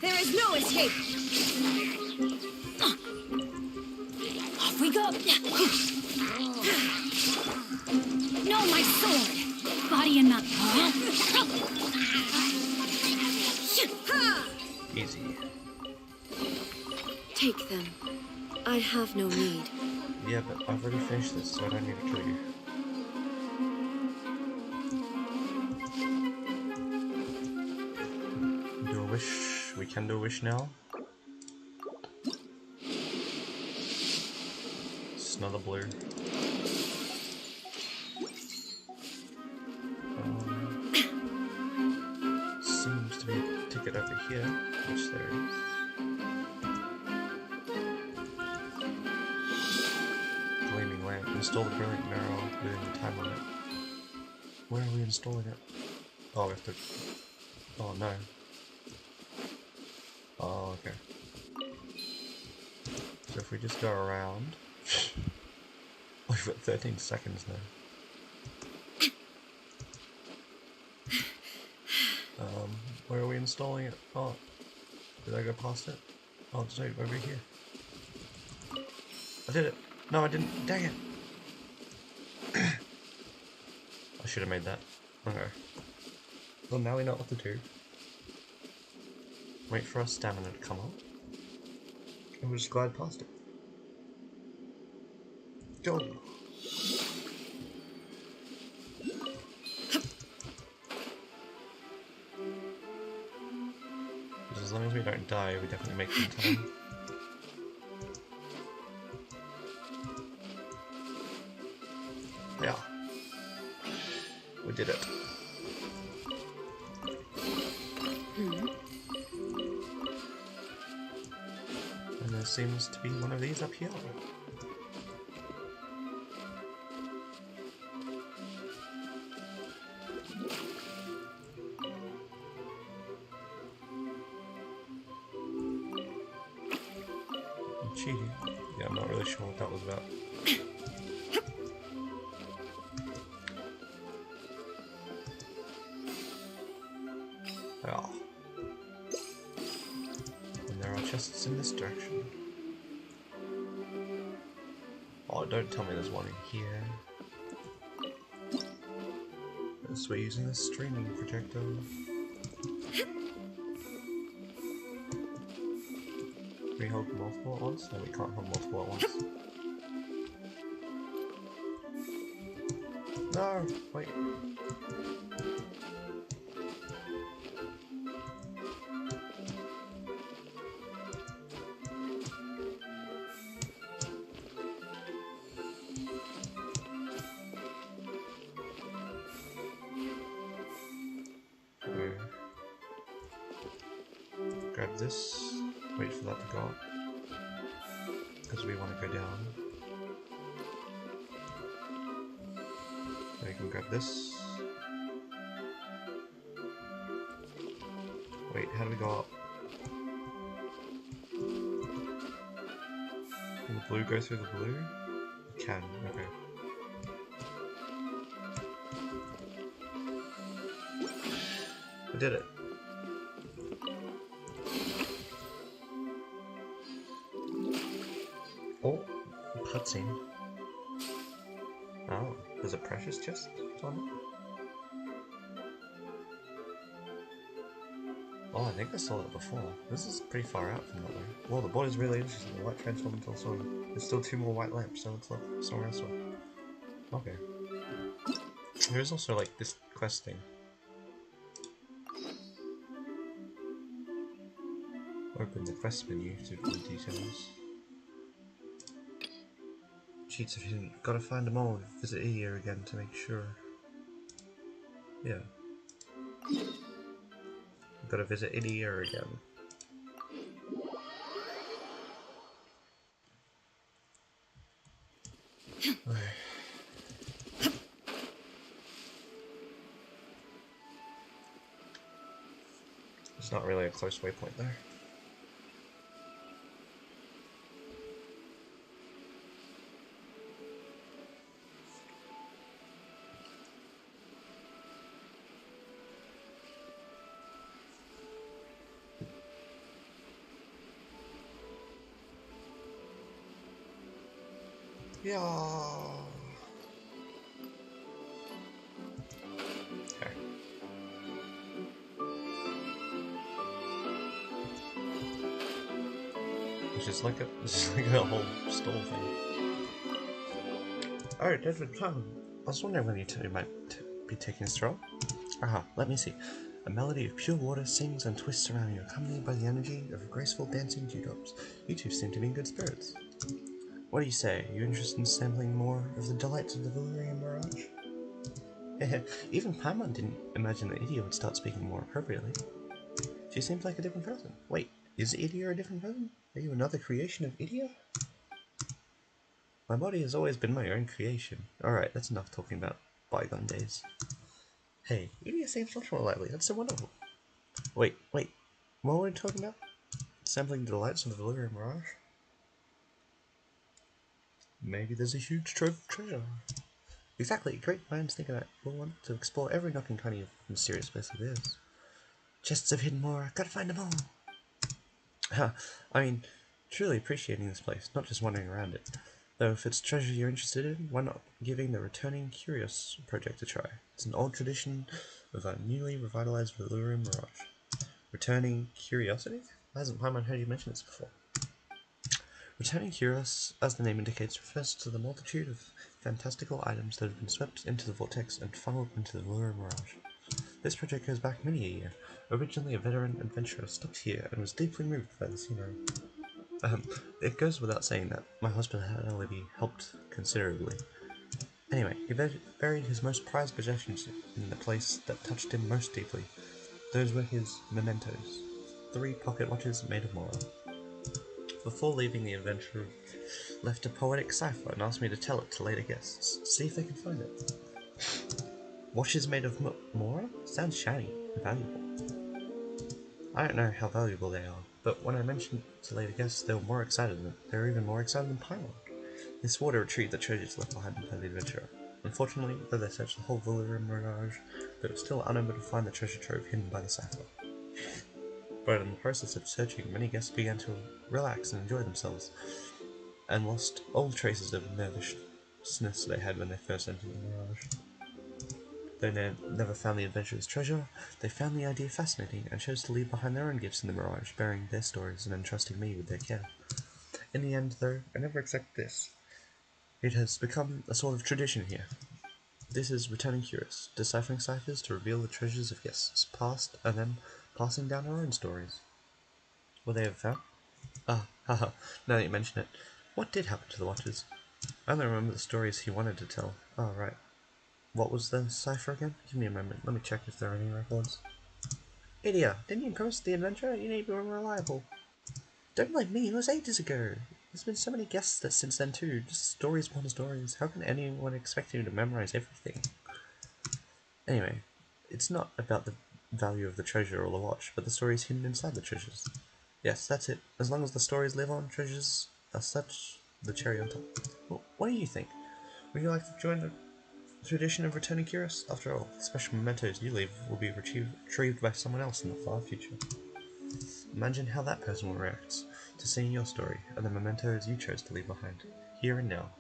There is no escape. Off we go. No, my sword! Body and not... Easy. Take them. I have no need. Yeah, but I've already finished this, so I don't need to kill you. Do a wish. We can do a wish now. It's another blue. Seems to be a ticket over here, which there is. Gleaming lamp. Install the brilliant mirror within the time limit. Where are we installing it? Oh, we have to... Oh, no. Oh, okay. So if we just go around... We've got 13 seconds now. Where are we installing it? Oh, did I go past it? Oh, it's over here. I did it! No, I didn't. Dang it! I should have made that. Okay. Well, now we know what to do. Wait for our stamina to come up. And we'll just glide past it. Go! As long as we don't die, we definitely make it in time. Yeah. We did it. And there seems to be one of these up here. Cheating. Yeah, I'm not really sure what that was about. Oh. And there are chests in this direction. Oh, don't tell me there's one in here. Yes, we're using the streaming projector. Can we hold multiple at once? No, we can't hold multiple at once. No! Wait. Grab this, wait for that to go up, because we want to go down. Then we can grab this. Wait, how do we go up? Can the blue go through the blue? It can, okay. I did it. Oh, cutscene. Oh, there's a precious chest on it. Oh, I think I saw that before. This is pretty far out from that way. Well, the board is really interesting. The light transformed until soon. There's still 2 more white lamps, so it's like somewhere else. Okay. There's also like this quest thing. Open the quest menu to the details. Cheats if you didn't. Gotta find them all. Visit here again to make sure. Yeah. Gotta visit here again. Okay. It's not really a close waypoint there. Yeah. Okay. It's just like a whole stall thing. Oh, Desmond Town. I was wondering when you two might be taking a stroll. Aha, let me see. A melody of pure water sings and twists around you, accompanied by the energy of graceful dancing dewdrops. You two seem to be in good spirits. What do you say? Are you interested in sampling more of the delights of the Valyrian mirage? Even Paimon didn't imagine that Idia would start speaking more appropriately. She seems like a different person. Wait, is Idia a different person? Are you another creation of Idia? My body has always been my own creation. Alright, that's enough talking about bygone days. Hey, Idia seems much more lively. That's so wonderful. Wait. What were we talking about? Sampling the delights of the Valyrian mirage? Maybe there's a huge trove of treasure. Exactly, great minds think of that. We'll want to explore every nook and cranny of mysterious place like this. Chests of hidden more, gotta find them all. I mean, truly appreciating this place, not just wandering around it. Though if it's treasure you're interested in, why not giving the Returning Curious project a try? It's an old tradition of a newly revitalized Valyrian mirage. Returning Curiosity? Why hasn't Paimon heard you mention this before? Returning Curious, as the name indicates, refers to the multitude of fantastical items that have been swept into the vortex and funneled into the Valyrian mirage. This project goes back many a year. Originally a veteran adventurer stopped here and was deeply moved by the scenery. It goes without saying that my hospitality helped considerably. Anyway, he buried his most prized possessions in the place that touched him most deeply. Those were his mementos, 3 pocket watches made of Mora. Before leaving, the adventurer left a poetic cipher and asked me to tell it to later guests. See if they can find it. Watches made of Mora? Sounds shiny and valuable. I don't know how valuable they are, but when I mentioned it to later guests, they were more excited than they were even more excited than Paimon. They swore to retrieve the treasures left behind by the adventurer. Unfortunately, though they searched the whole Valyrian mirage, they were still unable to find the treasure trove hidden by the cipher. But in the process of searching, many guests began to relax and enjoy themselves, and lost all traces of nervousness they had when they first entered the mirage. Though they never found the adventurer's treasure, they found the idea fascinating and chose to leave behind their own gifts in the mirage, bearing their stories and entrusting me with their care. In the end, though, I never accept this. It has become a sort of tradition here. This is Returning Curious, deciphering ciphers to reveal the treasures of guests past, and then passing down our own stories. Were they ever found? Haha, now that you mention it. What did happen to the watches? I only remember the stories he wanted to tell. Oh, right. What was the cipher again? Give me a moment. Let me check if there are any records. Idia, didn't you promise the adventure? You need to be reliable. Don't blame me. It was ages ago. There's been so many guests that since then too. Just stories upon stories. How can anyone expect you to memorize everything? Anyway, it's not about the value of the treasure or the watch, but the stories hidden inside the treasures. Yes, that's it. As long as the stories live on, treasures are such the cherry on top. Well, what do you think? Would you like to join the tradition of returning curious? After all, the special mementos you leave will be retrieved by someone else in the far future. Imagine how that person will react to seeing your story and the mementos you chose to leave behind, here and now.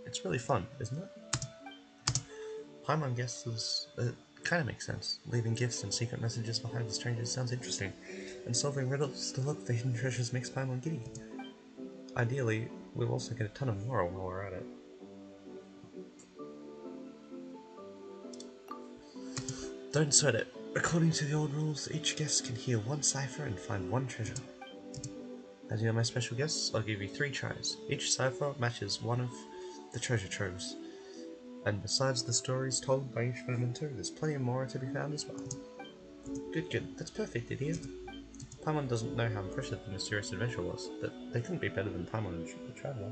It's really fun, isn't it? Paimon guesses kind of makes sense. Leaving gifts and secret messages behind with strangers sounds interesting, and solving riddles to look for hidden treasures makes Paimon giddy. Ideally, we'll also get a ton of moral while we're at it. Don't sweat it. According to the old rules, each guest can hear one cipher and find one treasure. As you're my special guests, I'll give you 3 tries. Each cipher matches one of the treasure troves. And besides the stories told by each memento, there's plenty more to be found as well. Good. That's perfect, idiot. Paimon doesn't know how impressive the mysterious adventure was, but they couldn't be better than Paimon and the Traveler.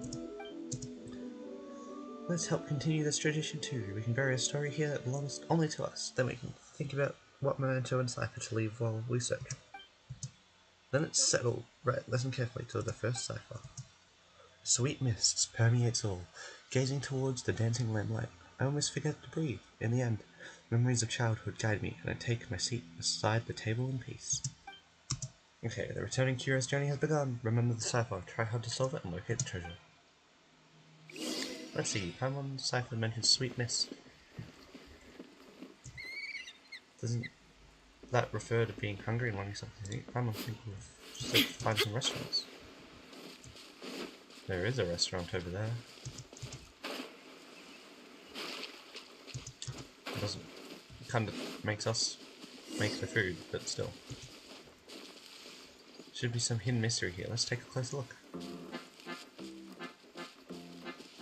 Let's help continue this tradition too. We can bury a story here that belongs only to us. Then we can think about what memento and cipher to leave while we search. Then it's settled. Right, listen carefully to the first cipher. Sweet mists permeates all. Gazing towards the dancing lamplight, I almost forget to breathe. In the end, memories of childhood guide me, and I take my seat beside the table in peace. Okay, the returning curious journey has begun. Remember the cipher, try hard to solve it, and locate the treasure. Let's see, Paimon Cipher mentions sweetness. Doesn't that refer to being hungry and wanting something to eat? Paimon think we've just have to find some restaurants. There is a restaurant over there. It doesn't... kind of makes us make the food, but still. Should be some hidden mystery here. Let's take a closer look.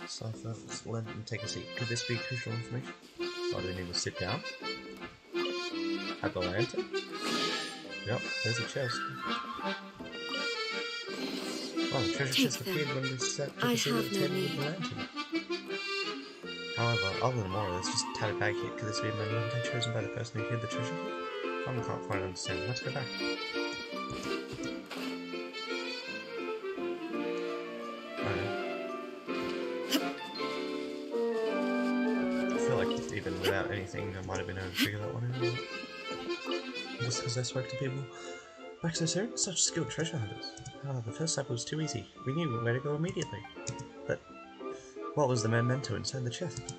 Cipher, let me take a seat. Could this be crucial information? Oh, do we need to sit down? At the lantern? Yep, there's a chest. Oh, the treasure chest appeared when we sat to the seat at the table with the lantern. However, other than more, let's just tatted bag here. Could this be money chosen by the person who hid the treasure? I can't quite understand. Let's go back. I feel like even without anything, I might have been able to figure that one out. Just because I spoke to people back so soon, such skilled treasure hunters. Oh, the first step was too easy. We knew where to go immediately. But what was the memento inside the chest?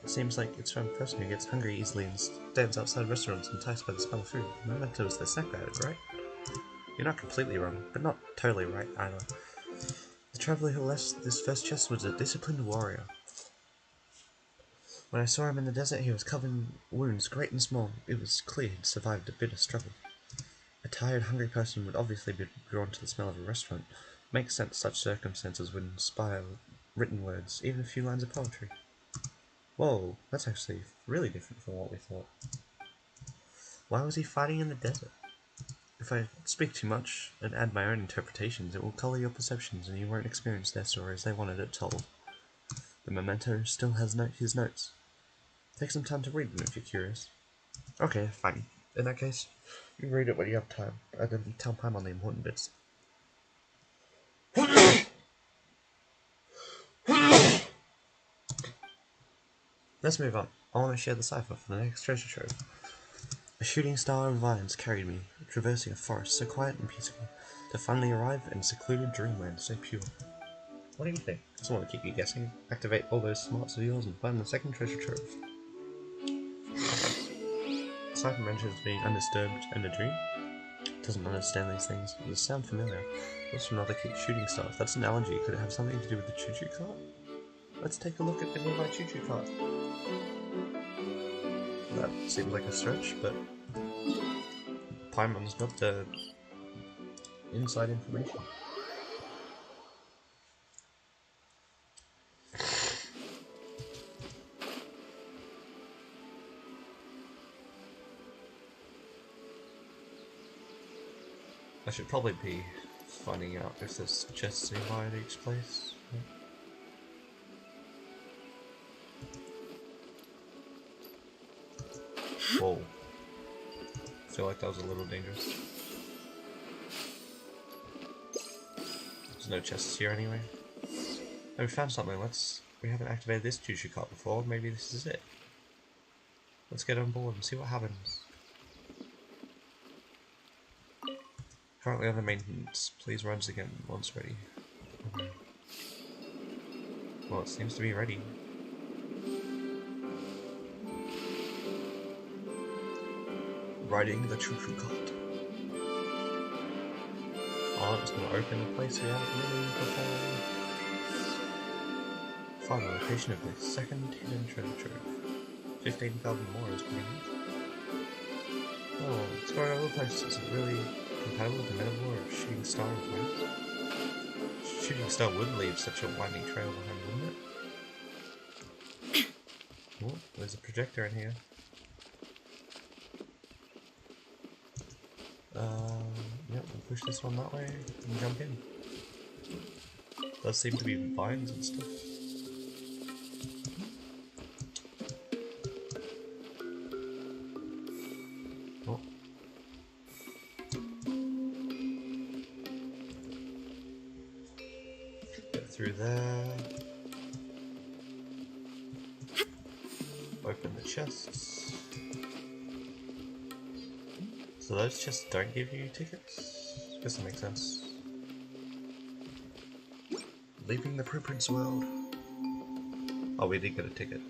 It seems like it's from a person who gets hungry easily and stands outside restaurants enticed by the smell of food. The memento is the snack bag, right? You're not completely wrong, but not totally right either. The traveler who left this first chest was a disciplined warrior. When I saw him in the desert, he was covered in wounds, great and small. It was clear he'd survived a bitter struggle. A tired, hungry person would obviously be drawn to the smell of a restaurant. It makes sense such circumstances would inspire written words, even a few lines of poetry. Whoa, that's actually really different from what we thought. Why was he fighting in the desert? If I speak too much and add my own interpretations, it will colour your perceptions and you won't experience their story as they wanted it told. The memento still has his notes. Take some time to read them if you're curious. Okay, fine. In that case, you read it when you have time, and then tell Paimon the important bits. Let's move on. I want to share the cipher for the next treasure trove. A shooting star of vines carried me, traversing a forest so quiet and peaceful, to finally arrive in a secluded dreamland so pure. What do you think? Just want to keep you guessing. Activate all those smarts of yours and find the second treasure trove. Cipher mentions being undisturbed and a dream. Doesn't understand these things. Does it sound familiar? What's from another shooting star? If that's an analogy, could it have something to do with the choo-choo cart? Let's take a look at the nearby choo-choo cart. That seems like a stretch, but Paimon's got the inside information. I should probably be finding out if there's chests nearby at each place. Whoa. I feel like that was a little dangerous. There's no chests here anyway. Oh, we found something. We haven't activated this choo-choo cart before. Maybe this is it. Let's get on board and see what happens. Currently under maintenance. Please runs again once ready. Okay. Well, it seems to be ready. Riding the choo-choo cart. Oh, it's going to open a place we haven't really before. Find the location of the second hidden treasure trove. 15,000 more is pretty good. Oh, it's going over places. Is it really compatible with the metaphor of shooting star of light? Shooting star would leave such a winding trail behind, wouldn't it? Oh, there's a projector in here. Yep, we'll push this one that way and jump in. Does seem to be vines and stuff. Oh. Get through there. Open the chests. So those chests don't give you tickets? Guess that makes sense. Leaving the Blueprints world. Oh, we did get a ticket.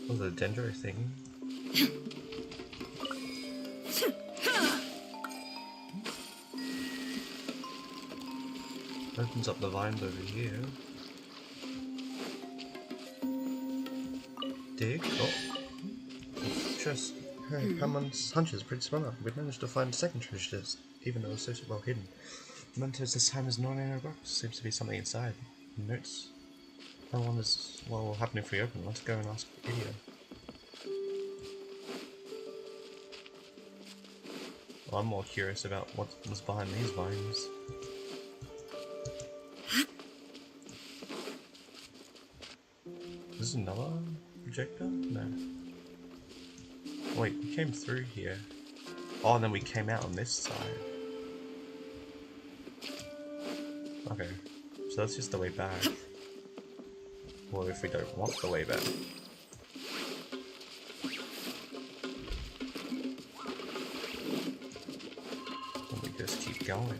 Oh, the Dendro thing. Opens up the vines over here. Dig. Oh. Just. Hey, Pamon's hunch is pretty smart. We managed to find a second treasure chest, even though it was so well hidden. Mementos this time is not in a box. Seems to be something inside. Notes. I wonder what will happen if we open. Let's go and ask Idio. Well, I'm more curious about what was behind these vines. Is this another projector? No. Wait, we came through here. Oh, and then we came out on this side. Okay, so that's just the way back. Well, if we don't want the way back. Then we just keep going.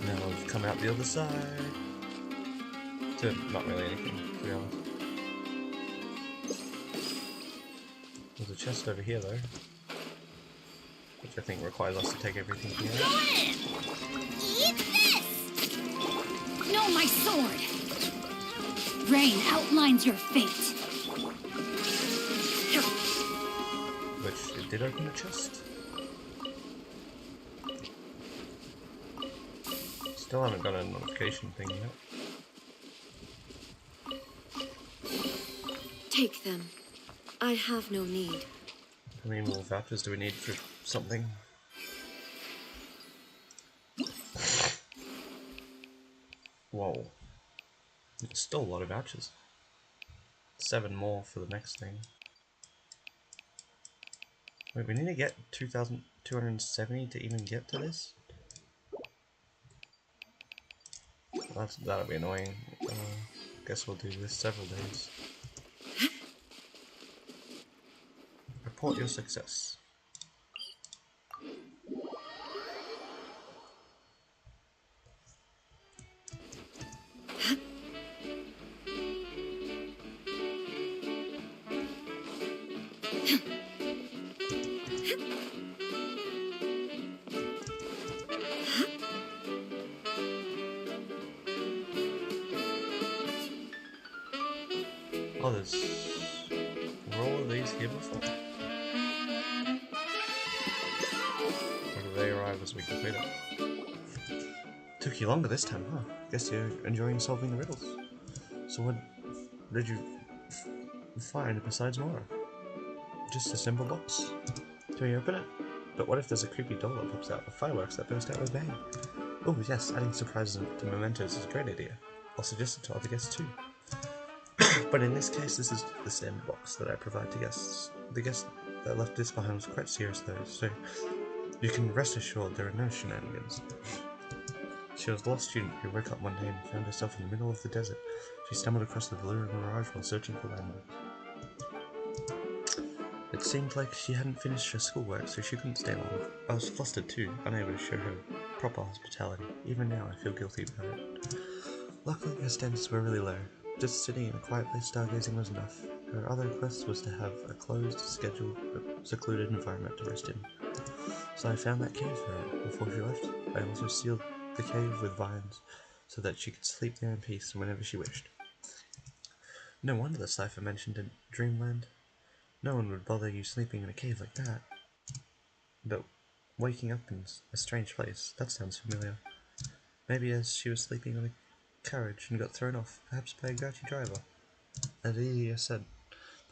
Now we've come out the other side. To not really anything, to be honest. There's a chest over here though, which I think requires us to take everything here. Go in! Eat this! No, my sword! Rain outlines your fate. Which it did open a chest. Still haven't got a notification thing yet. Take them. I have no need. How many more vouchers do we need for something? Whoa. It's still a lot of vouchers. 7 more for the next thing. Wait, we need to get 2,270 to even get to this? That'll be annoying. Guess we'll do this several days. Report your success. Oh, there's... were all of these here before? Or did they arrive as we completed? Took you longer this time, huh? Guess you're enjoying solving the riddles. So what did you find besides Mora? Just a simple box. Can we open it? But what if there's a creepy doll that pops out, or fireworks that burst out with a bang? Oh yes, adding surprises to mementos is a great idea. I'll suggest it to other guests too. But in this case, this is the sandbox that I provide to guests. The guest that left this behind was quite serious though, so you can rest assured there are no shenanigans. She was a lost student who woke up one day and found herself in the middle of the desert. She stumbled across the blue mirage while searching for landmarks. It seemed like she hadn't finished her schoolwork, so she couldn't stay long. I was flustered too, unable to show her proper hospitality. Even now, I feel guilty about it. Luckily, her standards were really low. Just sitting in a quiet place stargazing was enough. Her other request was to have a closed, scheduled, secluded environment to rest in. So I found that cave for her. Before she left, I also sealed the cave with vines, so that she could sleep there in peace whenever she wished. No wonder the cipher mentioned in Dreamland. No one would bother you sleeping in a cave like that. But waking up in a strange place, that sounds familiar. Maybe as she was sleeping on a carriage and got thrown off, perhaps by a grouchy driver. As Elia said,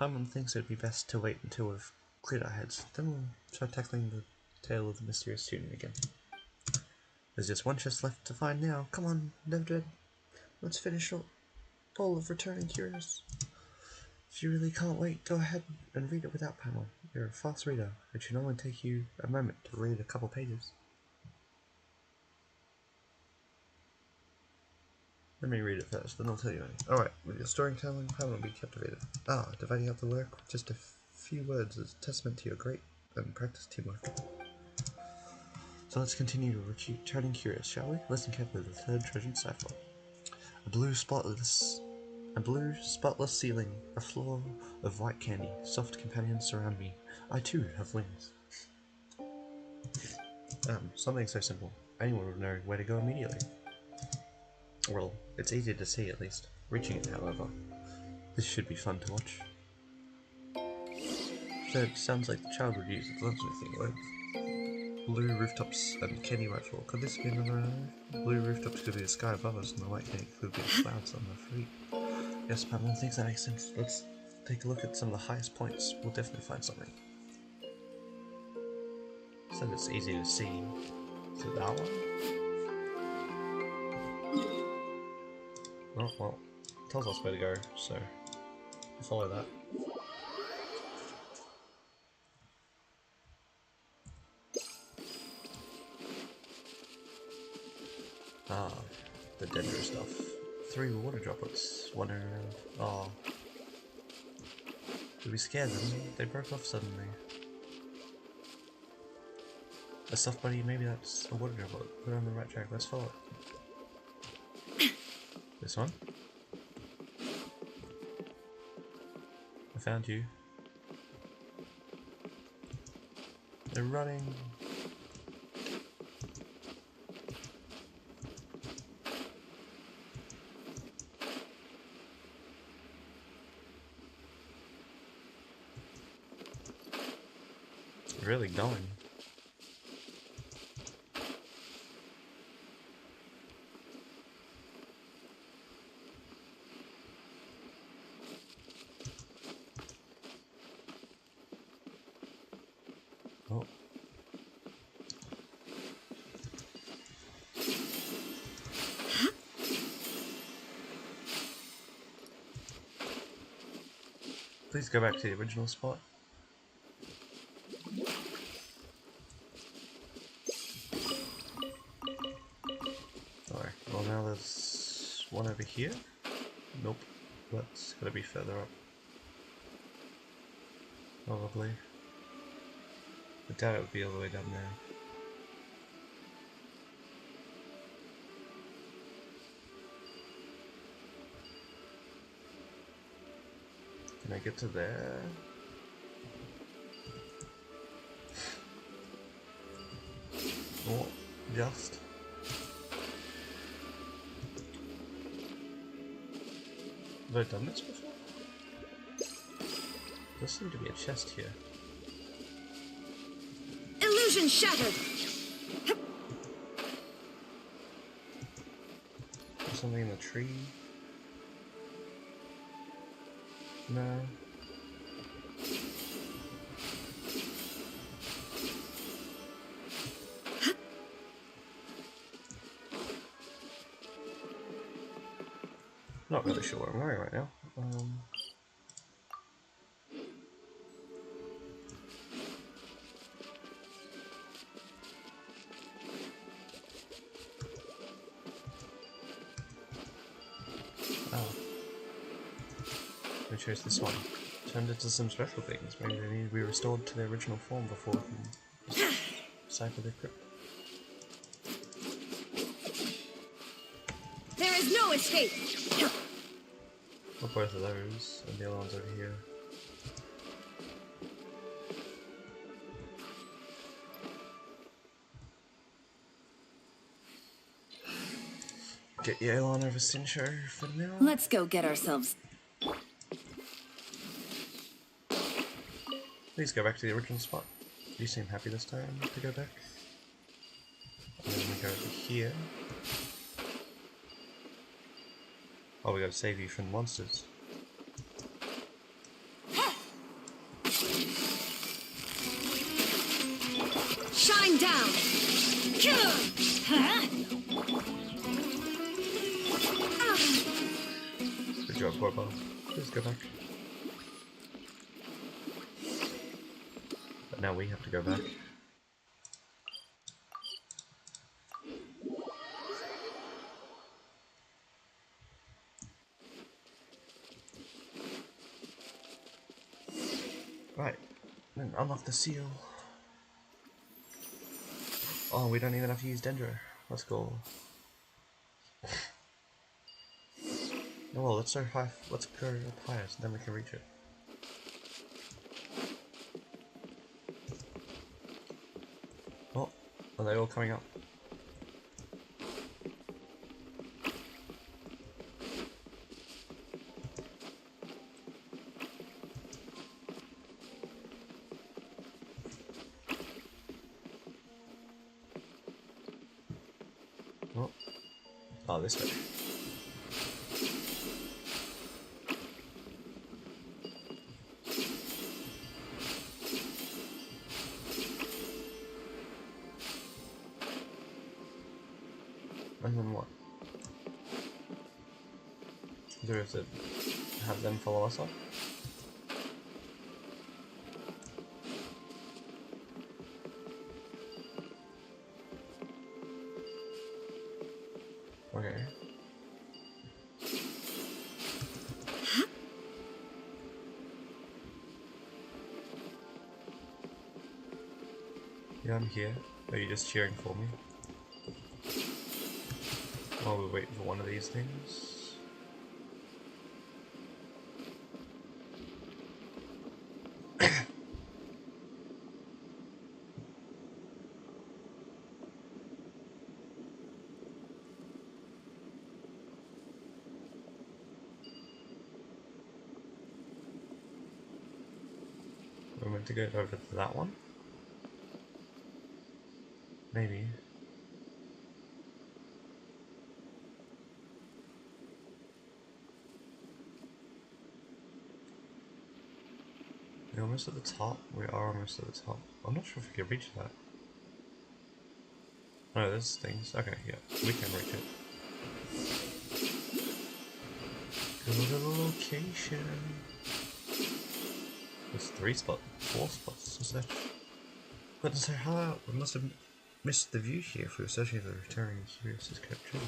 Paimon thinks it would be best to wait until we've cleared our heads, then we'll try tackling the tale of the mysterious student again. There's just one chest left to find now. Come on, Nevdred. Let's finish all of Returning Curious. If you really can't wait, go ahead and read it without Paimon. You're a fast reader. It should only take you a moment to read a couple pages. Let me read it first, then I'll tell you anything. Alright, with your storytelling, Paimon will be captivated. Dividing up the work with just a few words as a testament to your great and practiced teamwork. So let's continue to returning curious, shall we? Listen carefully to the third treasured cipher. A blue spotless ceiling, a floor of white candy, soft companions surround me. I too have wings. Something so simple. Anyone would know where to go immediately. Well, it's easy to see at least. Reaching it, however. This should be fun to watch. So it sounds like the child would use it. Lots of thing words. Blue rooftops and candy rifle. Could this be another? Blue rooftops could be the sky above us, and the white candy could be the clouds on our feet. Yes, Pamela thinks that makes sense. Let's take a look at some of the highest points. We'll definitely find something. So it's easy to see. Is it that one? Oh, well, it tells us where to go, so follow that. Ah, the Dendro stuff. 3 water droplets wandering around. Oh. Did we scare them? They broke off suddenly. A soft buddy, maybe that's a water droplet. Put it on the right track, let's follow it. This one? I found you. They're running. Really going. Oh. Please go back to the original spot. Alright, well now there's one over here. Nope, that's gotta be further up. Probably. I doubt it would be all the way down there. Can I get to there? Oh, just. Have I done this before? There seems to be a chest here. Illusion shattered! There's something in the tree. No. Not really sure where I'm going right now. Oh. We chose this one. Turned into some special things. Maybe they need to be restored to their original form before we can just decipher the crypt. There is no escape! Well, both of those, and the other one's over here. Get Yelan over Sincho for now. Let's go get ourselves. Please go back to the original spot. You seem happy this time to go back. And then we go over here. Oh, we gotta save you from the monsters. Shine down! Good job, Corbo. Please go back. But now we have to go back. Right, then unlock the seal. Oh, we don't even have to use Dendro. Let's go. Oh, well, let's go high. Let's go up higher, so then we can reach it. Oh, are they all coming up? Oh, this way. And then what? Do we have to have them follow us up? Okay. Yeah, I'm here. Are you just cheering for me? While we wait for one of these things. We're meant to go over to that one? Maybe. We're almost at the top. We are almost at the top. I'm not sure if we can reach that. Oh, there's things. Okay, yeah, we can reach it. Go to the location. There's 3 spots, 4 spots, is that? But so how? We must have missed the view here if we were searching for the returning Sirius's capture.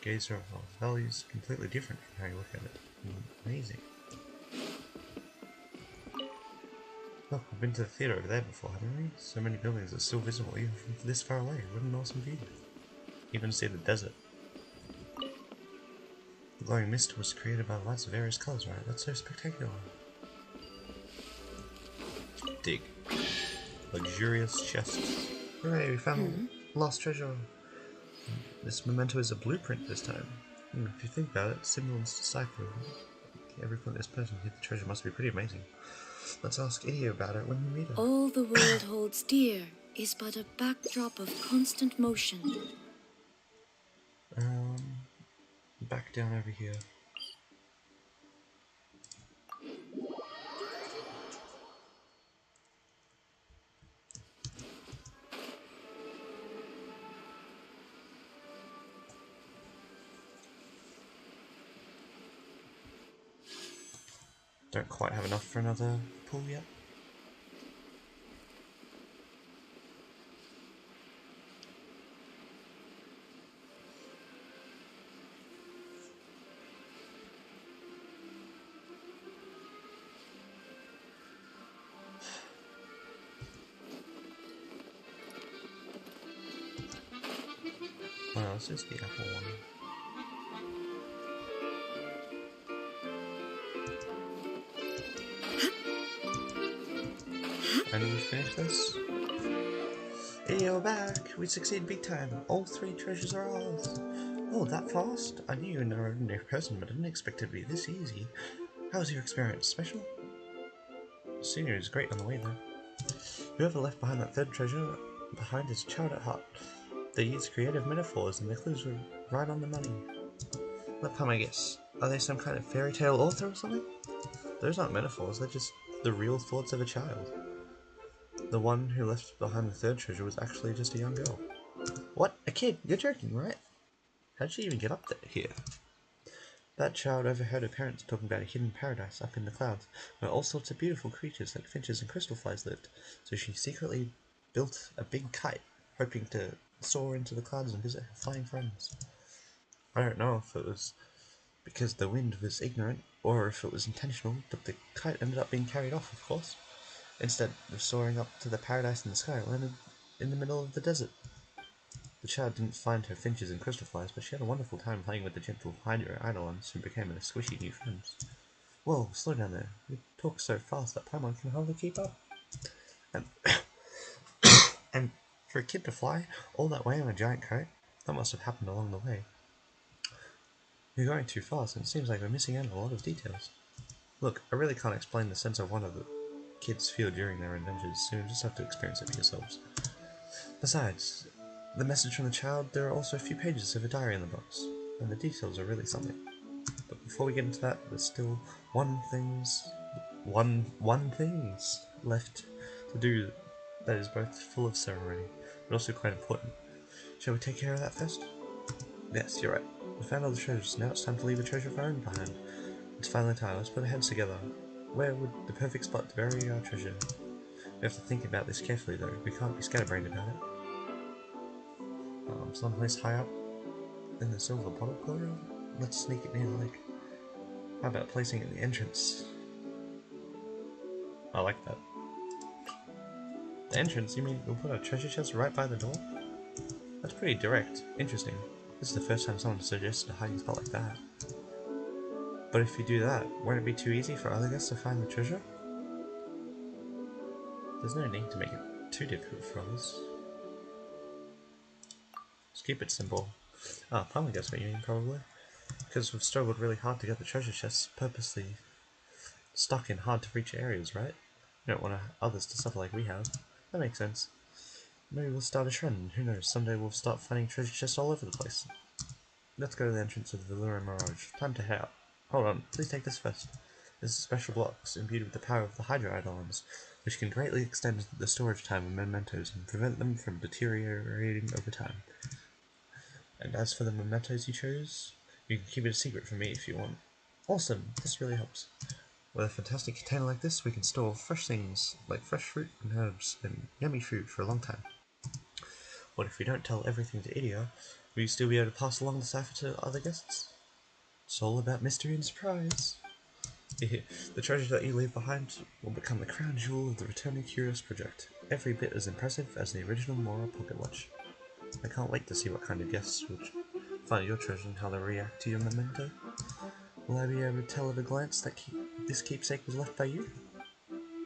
Gaze around the valley is completely different from how you look at it. Amazing. Look, we've been to the theatre over there before, haven't we? So many buildings are still visible even from this far away. What an awesome view. Even to see the desert. The glowing mist was created by the lights of various colours, right? That's so spectacular. Dig. Luxurious chests. Hooray, we found lost treasure. This memento is a blueprint this time. If you think about it, Simulant's decipher. Every point this person hit the treasure must be pretty amazing. Let's ask Idie about it when we meet her. All the world holds dear is but a backdrop of constant motion. Back down over here. Don't quite have enough for another pool yet. Well, this is the apple one. And we finish this. Hey, you're back! We succeeded big time. All 3 treasures are ours. Oh, that fast? I knew you were an ordinary person, but I didn't expect it to be this easy. How was your experience? Special? The scenery is great on the way though. Whoever left behind that 3rd treasure behind is child at heart. They used creative metaphors and the clues were right on the money. Let come, I guess. Are they some kind of fairy tale author or something? Those aren't metaphors, they're just the real thoughts of a child. The one who left behind the 3rd treasure was actually just a young girl. What? A kid? You're joking, right? How'd she even get up here? That child overheard her parents talking about a hidden paradise up in the clouds, where all sorts of beautiful creatures like finches and crystal flies lived, so she secretly built a big kite, hoping to soar into the clouds and visit her flying friends. I don't know if it was because the wind was ignorant, or if it was intentional, but the kite ended up being carried off, of course. Instead of soaring up to the paradise in the sky, it landed in the middle of the desert. The child didn't find her finches and crystal flies, but she had a wonderful time playing with the gentle Hydra Eidolons, who became her squishy new friends. Whoa, slow down there. You talk so fast that Paimon can hardly keep up. And, and for a kid to fly all that way on a giant kite, that must have happened along the way. You're going too fast, and it seems like we're missing out on a lot of details. Look, I really can't explain the sense of wonder that kids feel during their adventures, so you'll just have to experience it for yourselves. Besides, the message from the child, there are also a few pages of a diary in the box, and the details are really something. But before we get into that, there's still one things left to do that is both full of ceremony, but also quite important. Shall we take care of that first? Yes, you're right. We found all the treasures, now it's time to leave a treasure of our own behind. It's finally time, let's put our heads together. Where would the perfect spot to bury our treasure? We have to think about this carefully though, we can't be scatterbrained about it. Someplace high up in the silver bottle corridor? Let's sneak it near the lake. How about placing it in the entrance? I like that. The entrance? You mean we'll put our treasure chest right by the door? That's pretty direct. Interesting. This is the first time someone suggested a hiding spot like that. But if you do that, won't it be too easy for other guests to find the treasure? There's no need to make it too difficult for others. Just keep it simple. Ah, Palmer gets what you mean, probably. Because we've struggled really hard to get the treasure chests purposely stuck in hard-to-reach areas, right? You don't want others to suffer like we have. That makes sense. Maybe we'll start a trend. Who knows, someday we'll start finding treasure chests all over the place. Let's go to the entrance of the Lure Mirage. Time to head out. Hold on, please take this first. This is special blocks imbued with the power of the Hydra Eidolons, which can greatly extend the storage time of mementos and prevent them from deteriorating over time. And as for the mementos you chose, you can keep it a secret from me if you want. Awesome, this really helps. With a fantastic container like this, we can store fresh things like fresh fruit and herbs and yummy food for a long time. What if we don't tell everything to Idia? Will you still be able to pass along the cipher to other guests? It's all about mystery and surprise. The treasure that you leave behind will become the crown jewel of the Returning Curious project, every bit as impressive as the original Mora pocket watch. I can't wait to see what kind of guests will find your treasure and how they react to your memento. Will I be able to tell at a glance that this keepsake was left by you?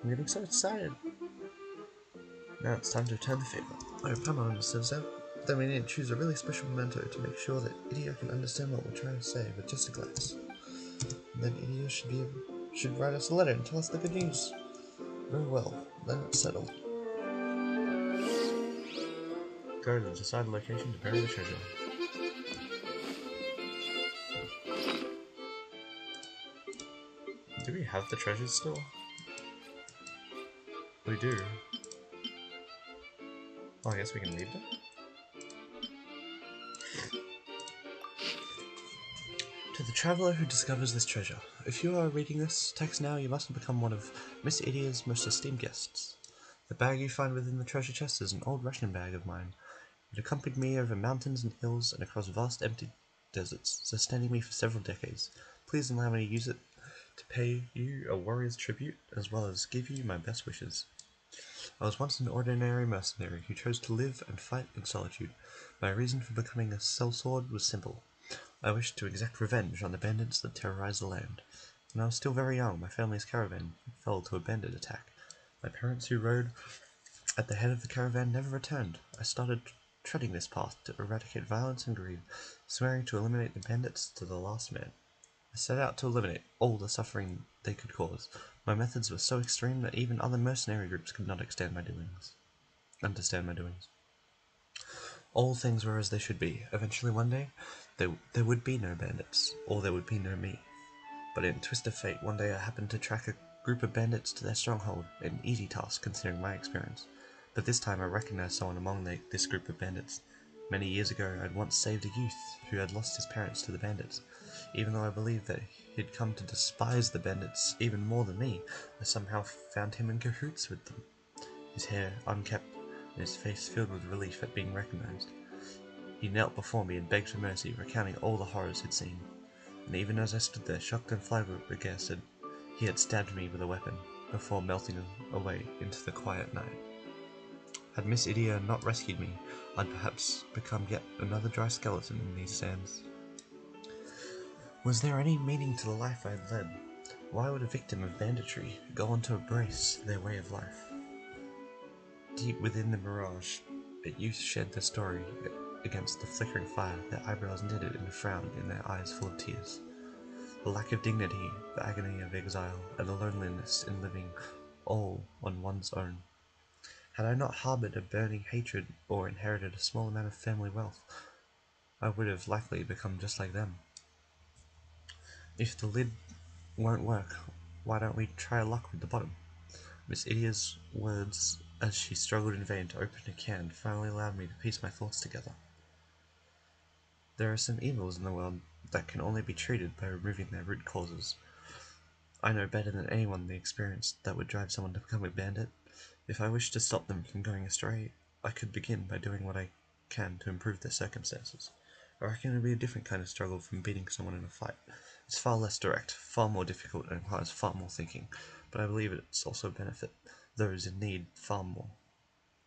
I'm getting so excited. Now it's time to return the favour. Oh, Paimon understands that. Then we need to choose a really special memento to make sure that Idia can understand what we're trying to say with just a glance. And then Idia should write us a letter and tell us the good news. Very well, then it's settled. Go to the decided location to bury the treasure. Do we have the treasures still? We do. Oh, I guess we can leave them? To the traveller who discovers this treasure, if you are reading this text now, you must become one of Miss Idia's most esteemed guests. The bag you find within the treasure chest is an old ration bag of mine. It accompanied me over mountains and hills and across vast empty deserts, sustaining me for several decades. Please allow me to use it to pay you a warrior's tribute, as well as give you my best wishes. I was once an ordinary mercenary who chose to live and fight in solitude. My reason for becoming a sellsword was simple. I wished to exact revenge on the bandits that terrorized the land. When I was still very young, my family's caravan fell to a bandit attack. My parents, who rode at the head of the caravan, never returned. I started treading this path to eradicate violence and greed, swearing to eliminate the bandits to the last man. I set out to eliminate all the suffering they could cause. My methods were so extreme that even other mercenary groups could not understand my doings. All things were as they should be. Eventually one day, there would be no bandits, or there would be no me. But in a twist of fate, one day I happened to track a group of bandits to their stronghold, an easy task considering my experience. But this time I recognized someone among this group of bandits. Many years ago, I'd once saved a youth who had lost his parents to the bandits. Even though I believed that he'd come to despise the bandits even more than me, I somehow found him in cahoots with them. His hair unkempt, and his face filled with relief at being recognized. He knelt before me and begged for mercy, recounting all the horrors he'd seen. and even as I stood there, shocked and flabbergasted, he had stabbed me with a weapon, before melting away into the quiet night. Had Miss Idia not rescued me, I'd perhaps become yet another dry skeleton in these sands. Was there any meaning to the life I had led? Why would a victim of banditry go on to embrace their way of life? Deep within the mirage, a youth shed their story against the flickering fire, their eyebrows knitted in a frown and their eyes full of tears. The lack of dignity, the agony of exile, and the loneliness in living all on one's own. Had I not harbored a burning hatred or inherited a small amount of family wealth, I would have likely become just like them. If the lid won't work, why don't we try luck with the bottom? Miss Idia's words as she struggled in vain to open a can finally allowed me to piece my thoughts together. There are some evils in the world that can only be treated by removing their root causes. I know better than anyone the experience that would drive someone to become a bandit. If I wished to stop them from going astray, I could begin by doing what I can to improve their circumstances. I reckon it would be a different kind of struggle from beating someone in a fight. It's far less direct, far more difficult, and requires far more thinking, but I believe it's also a benefit those in need far more.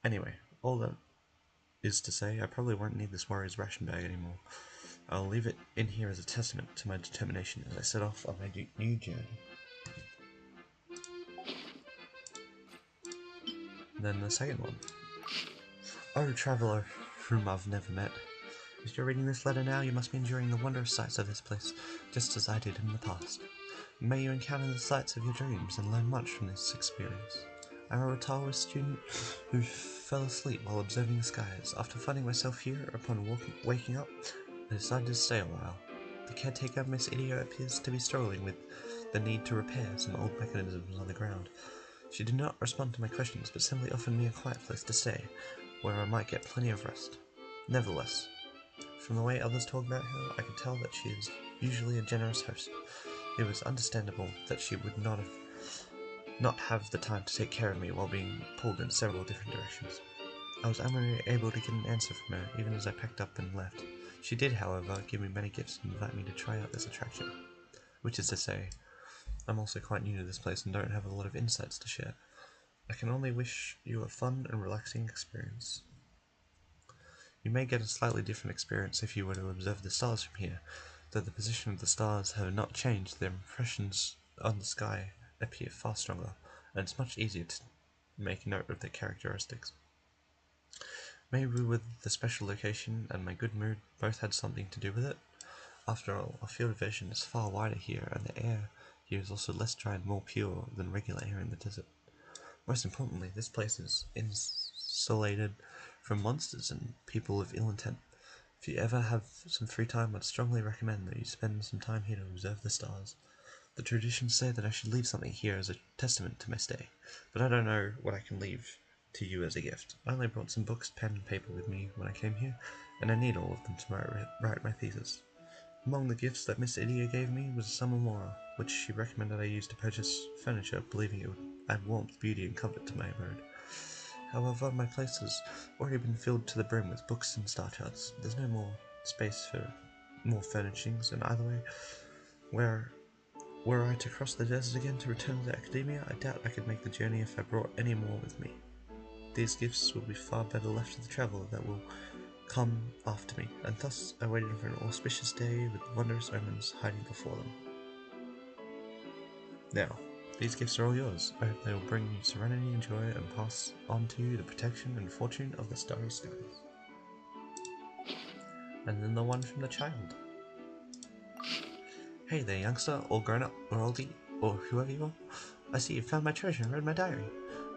Anyway, all that is to say, I probably won't need this warrior's ration bag anymore. I'll leave it in here as a testament to my determination as I set off on my new journey. Then the second one. Oh, traveller, whom I've never met. If you're reading this letter now, you must be enjoying the wondrous sights of this place, just as I did in the past. May you encounter the sights of your dreams and learn much from this experience. I'm a retired student who fell asleep while observing the skies. After finding myself here, upon waking up, I decided to stay a while. The caretaker, Miss Idia, appears to be struggling with the need to repair some old mechanisms on the ground. She did not respond to my questions, but simply offered me a quiet place to stay, where I might get plenty of rest. Nevertheless, from the way others talk about her, I could tell that she is usually a generous host. It was understandable that she would not have the time to take care of me while being pulled in several different directions. I was unable to get an answer from her, even as I packed up and left. She did, however, give me many gifts and invite me to try out this attraction. Which is to say, I'm also quite new to this place and don't have a lot of insights to share. I can only wish you a fun and relaxing experience. You may get a slightly different experience if you were to observe the stars from here, though the position of the stars have not changed, their impressions on the sky appear far stronger, and it's much easier to make note of their characteristics. Maybe with the special location and my good mood both had something to do with it. After all, our field of vision is far wider here, and the air here is also less dry and more pure than regular air in the desert. Most importantly, this place is insulated from monsters and people of ill intent. If you ever have some free time, I'd strongly recommend that you spend some time here to observe the stars. The traditions say that I should leave something here as a testament to my stay, but I don't know what I can leave to you as a gift. I only brought some books, pen, and paper with me when I came here, and I need all of them to write my thesis. Among the gifts that Miss Idia gave me was a summer mora, which she recommended I use to purchase furniture, believing it would add warmth, beauty, and comfort to my abode. However, my place has already been filled to the brim with books and star charts. There's no more space for more furnishings, and either way, were I to cross the desert again to return to academia, I doubt I could make the journey if I brought any more with me. These gifts will be far better left to the traveller that will come after me, and thus I waited for an auspicious day with wondrous omens hiding before them. Now, these gifts are all yours. I hope they will bring you serenity and joy and pass on to you the protection and fortune of the starry skies. And then the one from the child. Hey there, youngster, or grown-up, or oldie, or whoever you are. I see you found my treasure and read my diary.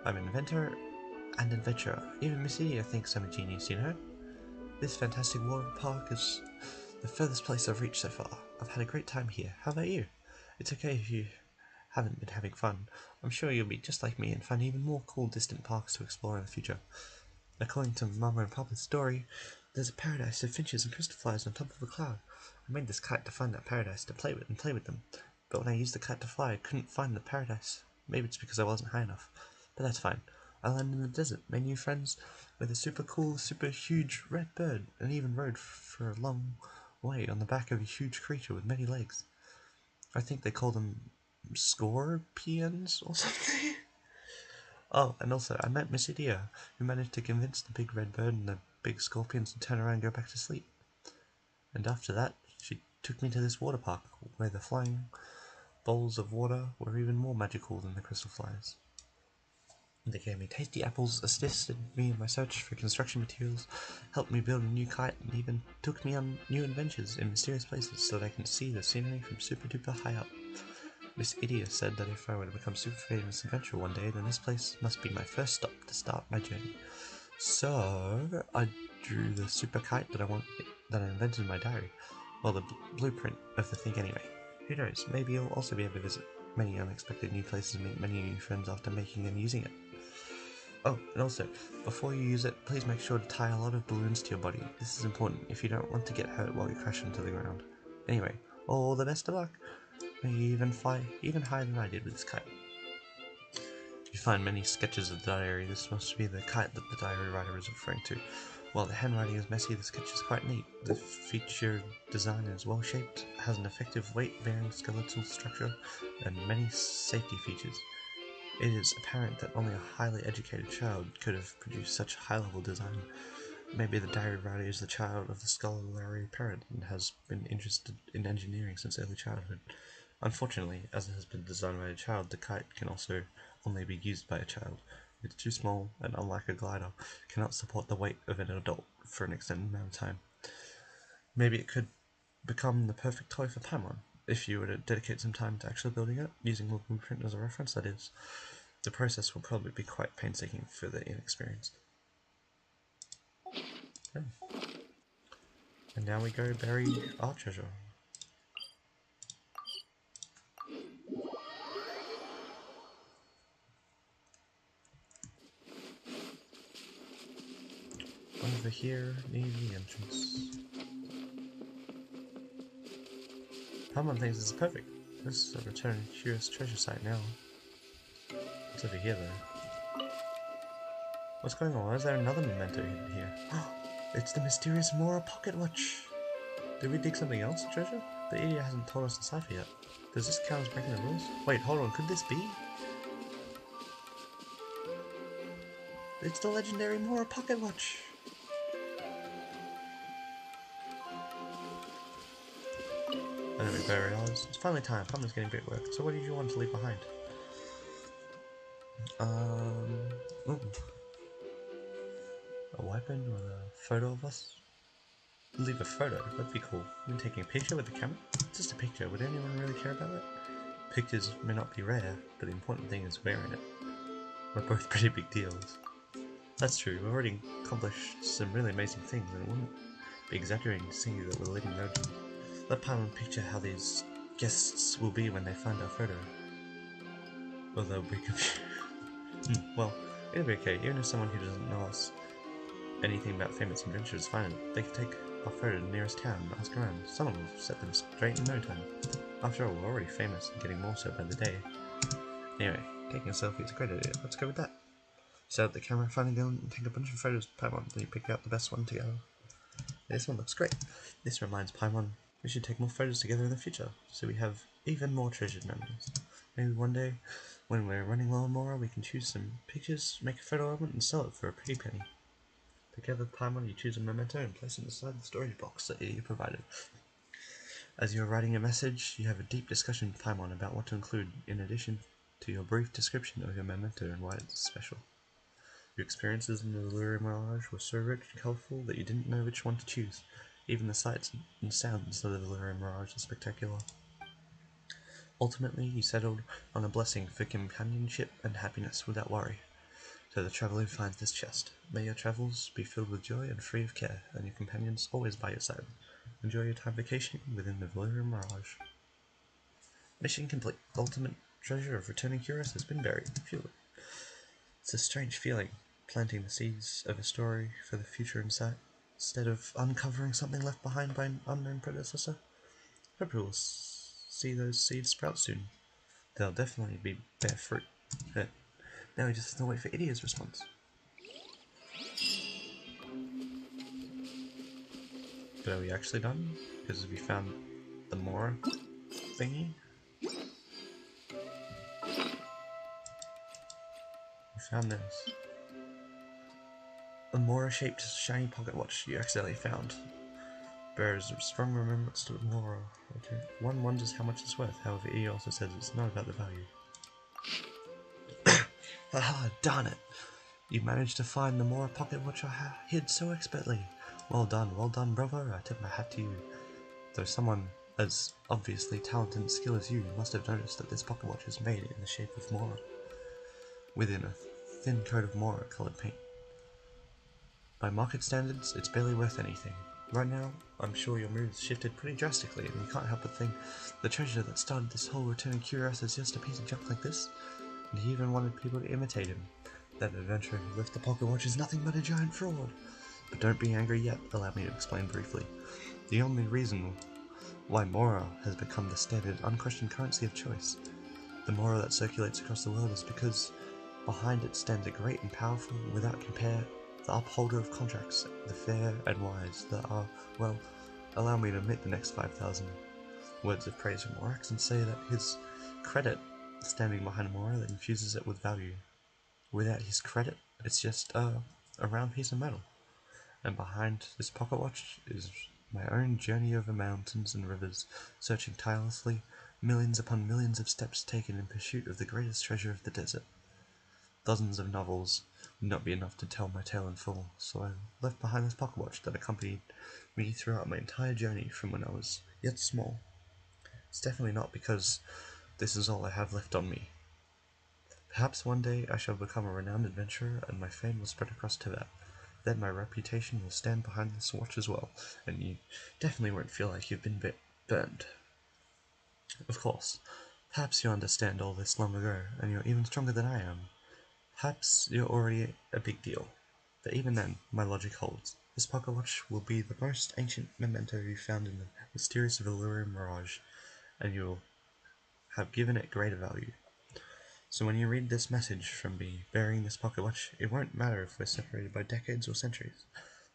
I'm an inventor and adventurer. Even Miss Idia thinks I'm a genius, you know? This fantastic water park is the furthest place I've reached so far. I've had a great time here. How about you? It's okay if you haven't been having fun. I'm sure you'll be just like me and find even more cool distant parks to explore in the future. According to Mama and Papa's story, there's a paradise of finches and crystal flies on top of a cloud. I made this kite to find that paradise to play with them. But when I used the kite to fly, I couldn't find the paradise. Maybe it's because I wasn't high enough. But that's fine. I landed in the desert, made new friends with a super cool, super huge red bird, and even rode for a long way on the back of a huge creature with many legs. I think they call them scorpions or something. Oh, and also I met Miss Idia, who managed to convince the big red bird and the big scorpions to turn around and go back to sleep. And after that, she took me to this water park, where the flying bowls of water were even more magical than the crystal flies. They gave me tasty apples, assisted me in my search for construction materials, helped me build a new kite, and even took me on new adventures in mysterious places so that I can see the scenery from super duper high up. Miss Idia said that if I were to become super famous adventurer one day, then this place must be my first stop to start my journey. So I drew the super kite that I invented in my diary. Well, the blueprint of the thing anyway. Who knows, maybe you'll also be able to visit many unexpected new places and meet many new friends after making and using it. Oh, and also, before you use it, please make sure to tie a lot of balloons to your body. This is important if you don't want to get hurt while you crash into the ground. Anyway, all the best of luck. May you even fly even higher than I did with this kite. You find many sketches of the diary. This must be the kite that the diary writer is referring to. While the handwriting is messy, the sketch is quite neat. The feature design is well shaped, has an effective weight-bearing skeletal structure, and many safety features. It is apparent that only a highly educated child could have produced such high-level design. Maybe the diary writer is the child of the scholarly parent and has been interested in engineering since early childhood. Unfortunately, as it has been designed by a child, the kite can also only be used by a child. It's too small and, unlike a glider, cannot support the weight of an adult for an extended amount of time. Maybe it could become the perfect toy for Paimon, if you were to dedicate some time to actually building it, using the blueprint as a reference, that is. The process will probably be quite painstaking for the inexperienced. Okay. And now we go bury our treasure. Over here, near the entrance. Paimon thinks this is perfect. This is a return curious treasure site now. What's over here though? What's going on? Why is there another memento hidden here? It's the mysterious Mora pocket watch! Did we dig something else, treasure? The idiot hasn't told us the cipher yet. Does this count as breaking the rules? Wait, hold on, could this be? It's the legendary Mora pocket watch! And then we bury ours. It's finally time. Paimon's getting great work. So what did you want to leave behind? Ooh. A weapon with a photo of us? Leave a photo, that'd be cool. We're taking a picture with the camera? Just a picture, would anyone really care about it? Pictures may not be rare, but the important thing is wearing it. We're both pretty big deals. That's true, we've already accomplished some really amazing things, and it wouldn't be exaggerating to say that we're leaving legends. Let Paimon picture how these guests will be when they find our photo. Or they'll be confused. Well, it'll be okay, even if someone who doesn't know us anything about famous adventurers find it, they can take our photo to the nearest town and ask around. Someone will set them straight in no time. After all, we're already famous and getting more so by the day. Anyway, taking a selfie is a great idea. Let's go with that. Set up the camera, find a gun, and take a bunch of photos of Paimon. Then you pick out the best one together. This one looks great. This reminds Paimon we should take more photos together in the future, so we have even more treasured memories. Maybe one day, when we're running low on Mora, we can choose some pictures, make a photo album, and sell it for a pretty penny. Together with Paimon, you choose a memento and place it inside the storage box that you provided. As you are writing a message, you have a deep discussion with Paimon about what to include, in addition to your brief description of your memento and why it's special. Your experiences in the Delirium Mirage were so rich and colourful that you didn't know which one to choose. Even the sights and sounds of the Delirium Mirage are spectacular. Ultimately, you settled on a blessing for companionship and happiness without worry. So the traveller who finds this chest, may your travels be filled with joy and free of care, and your companions always by your side. Enjoy your time vacationing within the Delirium Mirage. Mission complete. The ultimate treasure of returning Curious has been buried. Feel it. It's a strange feeling, planting the seeds of a story for the future in sight, instead of uncovering something left behind by an unknown predecessor. Hope we will see those seeds sprout soon. They'll definitely be bear fruit. Now we just have to wait for Idia's response. But are we actually done? Because we found the Mora thingy? We found this. A Mora-shaped shiny pocket watch you accidentally found. Bears a strong remembrance to Mora. Okay. One wonders how much it's worth, however he also says it's not about the value. Haha, darn it! You managed to find the Mora pocket watch I hid so expertly. Well done, bravo, I tip my hat to you. Though someone as obviously talented and skilled as you must have noticed that this pocket watch is made in the shape of Mora, within a thin coat of Mora coloured paint. By market standards, it's barely worth anything. Right now, I'm sure your mood's shifted pretty drastically, and you can't help but think the treasure that started this whole returning curiosity is just a piece of junk like this, and he even wanted people to imitate him. That adventurer who left the pocket watch is nothing but a giant fraud. But don't be angry yet, allow me to explain briefly. The only reason why Mora has become the standard, unquestioned currency of choice, the Mora that circulates across the world, is because behind it stands a great and powerful, without compare, the upholder of contracts, the fair and wise, that are, well, allow me to omit the next 5,000 words of praise from Morax and say that his credit standing behind Mora that infuses it with value. Without his credit, it's just a round piece of metal. And behind this pocket watch is my own journey over mountains and rivers, searching tirelessly, millions upon millions of steps taken in pursuit of the greatest treasure of the desert. Dozens of novels would not be enough to tell my tale in full, so I left behind this pocket watch that accompanied me throughout my entire journey from when I was yet small. It's definitely not because this is all I have left on me. Perhaps one day I shall become a renowned adventurer and my fame will spread across Tibet. Then my reputation will stand behind this watch as well, and you definitely won't feel like you've been burned. Of course, perhaps you understand all this long ago, and you're even stronger than I am. Perhaps you're already a big deal. But even then, my logic holds. This pocket watch will be the most ancient memento you found in the mysterious Valyrian mirage, and you'll have given it greater value. So when you read this message from me bearing this pocket watch, it won't matter if we're separated by decades or centuries.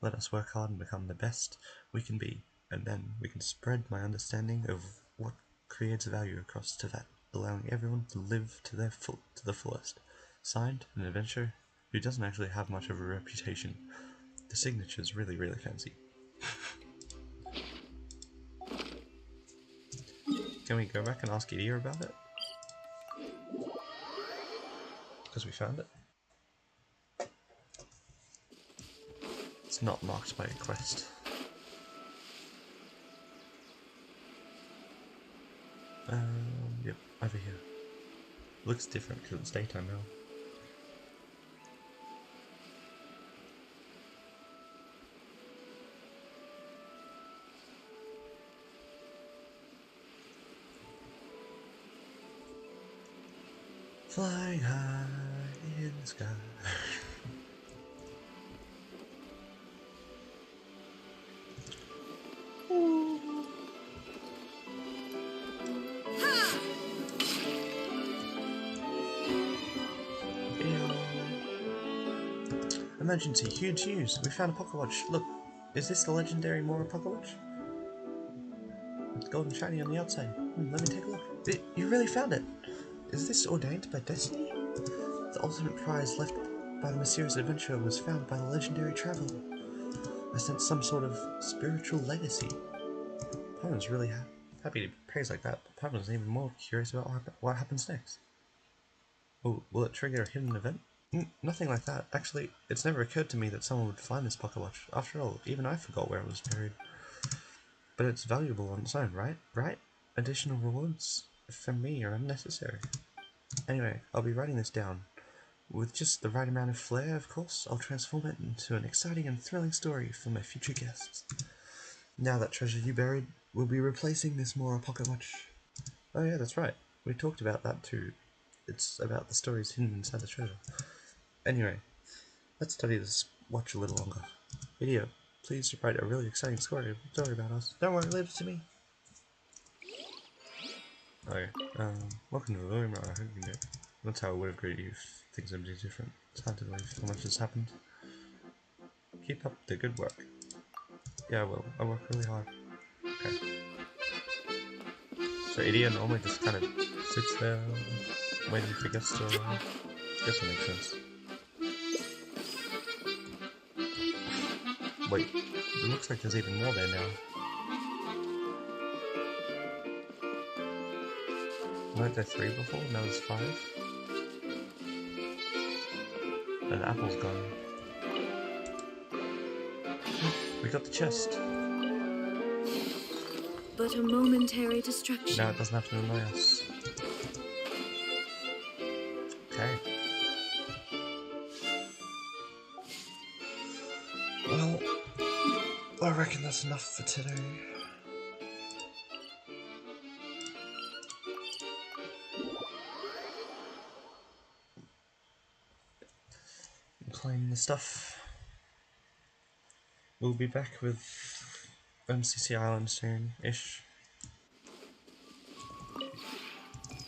Let us work hard and become the best we can be, and then we can spread my understanding of what creates value across Tibet, allowing everyone to live to the fullest. Signed, an adventurer who doesn't actually have much of a reputation. The signature's really, really fancy. Can we go back and ask Idia about it? Because we found it. It's not marked by a quest. Yep, over here. Looks different because it's daytime now. Flying high in the sky. Emergency, huge news. We found a pocket watch. Look, is this the legendary Mora pocket watch? It's golden shiny on the outside. Let me take a look. You really found it. Is this ordained by destiny? The ultimate prize left by the mysterious adventurer was found by the legendary traveler. I sense some sort of spiritual legacy. Paimon's really happy to praise like that, but Paimon's even more curious about what happens next. Will it trigger a hidden event? Nothing like that. Actually, it's never occurred to me that someone would find this pocket watch. After all, even I forgot where it was buried. But it's valuable on its own, right? Right? Additional rewards from me are unnecessary. Anyway, I'll be writing this down. With just the right amount of flair, of course, I'll transform it into an exciting and thrilling story for my future guests. Now that treasure you buried will be replacing this Mora pocket watch. Oh yeah, that's right. We talked about that too. It's about the stories hidden inside the treasure. Anyway, let's study this watch a little longer. Video, please write a really exciting story about us. Don't worry, leave it to me. Okay, welcome to the room. I hope you know. That's how I would have greeted you if things had been different. It's hard to believe how much has happened. Keep up the good work. Yeah, I will. I work really hard. Okay. So Idia normally just kind of sits there waiting for guests to arrive. I guess that makes sense. Wait, it looks like there's even more there now. Weren't there 3 before? Now there's 5. And Apple's gone. We got the chest. But a momentary distraction. Now it doesn't have to annoy us. Okay. Well, I reckon that's enough for today. Claim the stuff. We'll be back with MCC Island soon-ish.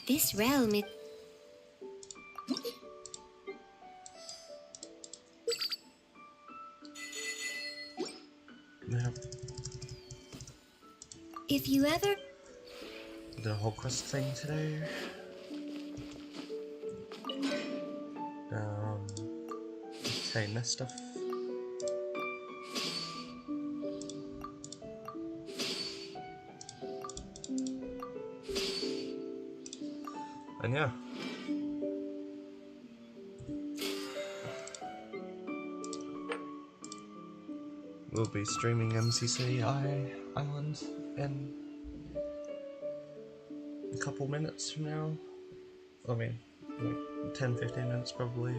This realm is... Yeah, If you ever... the whole quest thing today. Okay, this stuff. And yeah. We'll be streaming MCC Island in a couple minutes from now. I mean, like 10-15 minutes probably.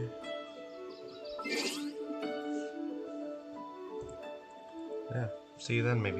Yeah, see you then maybe.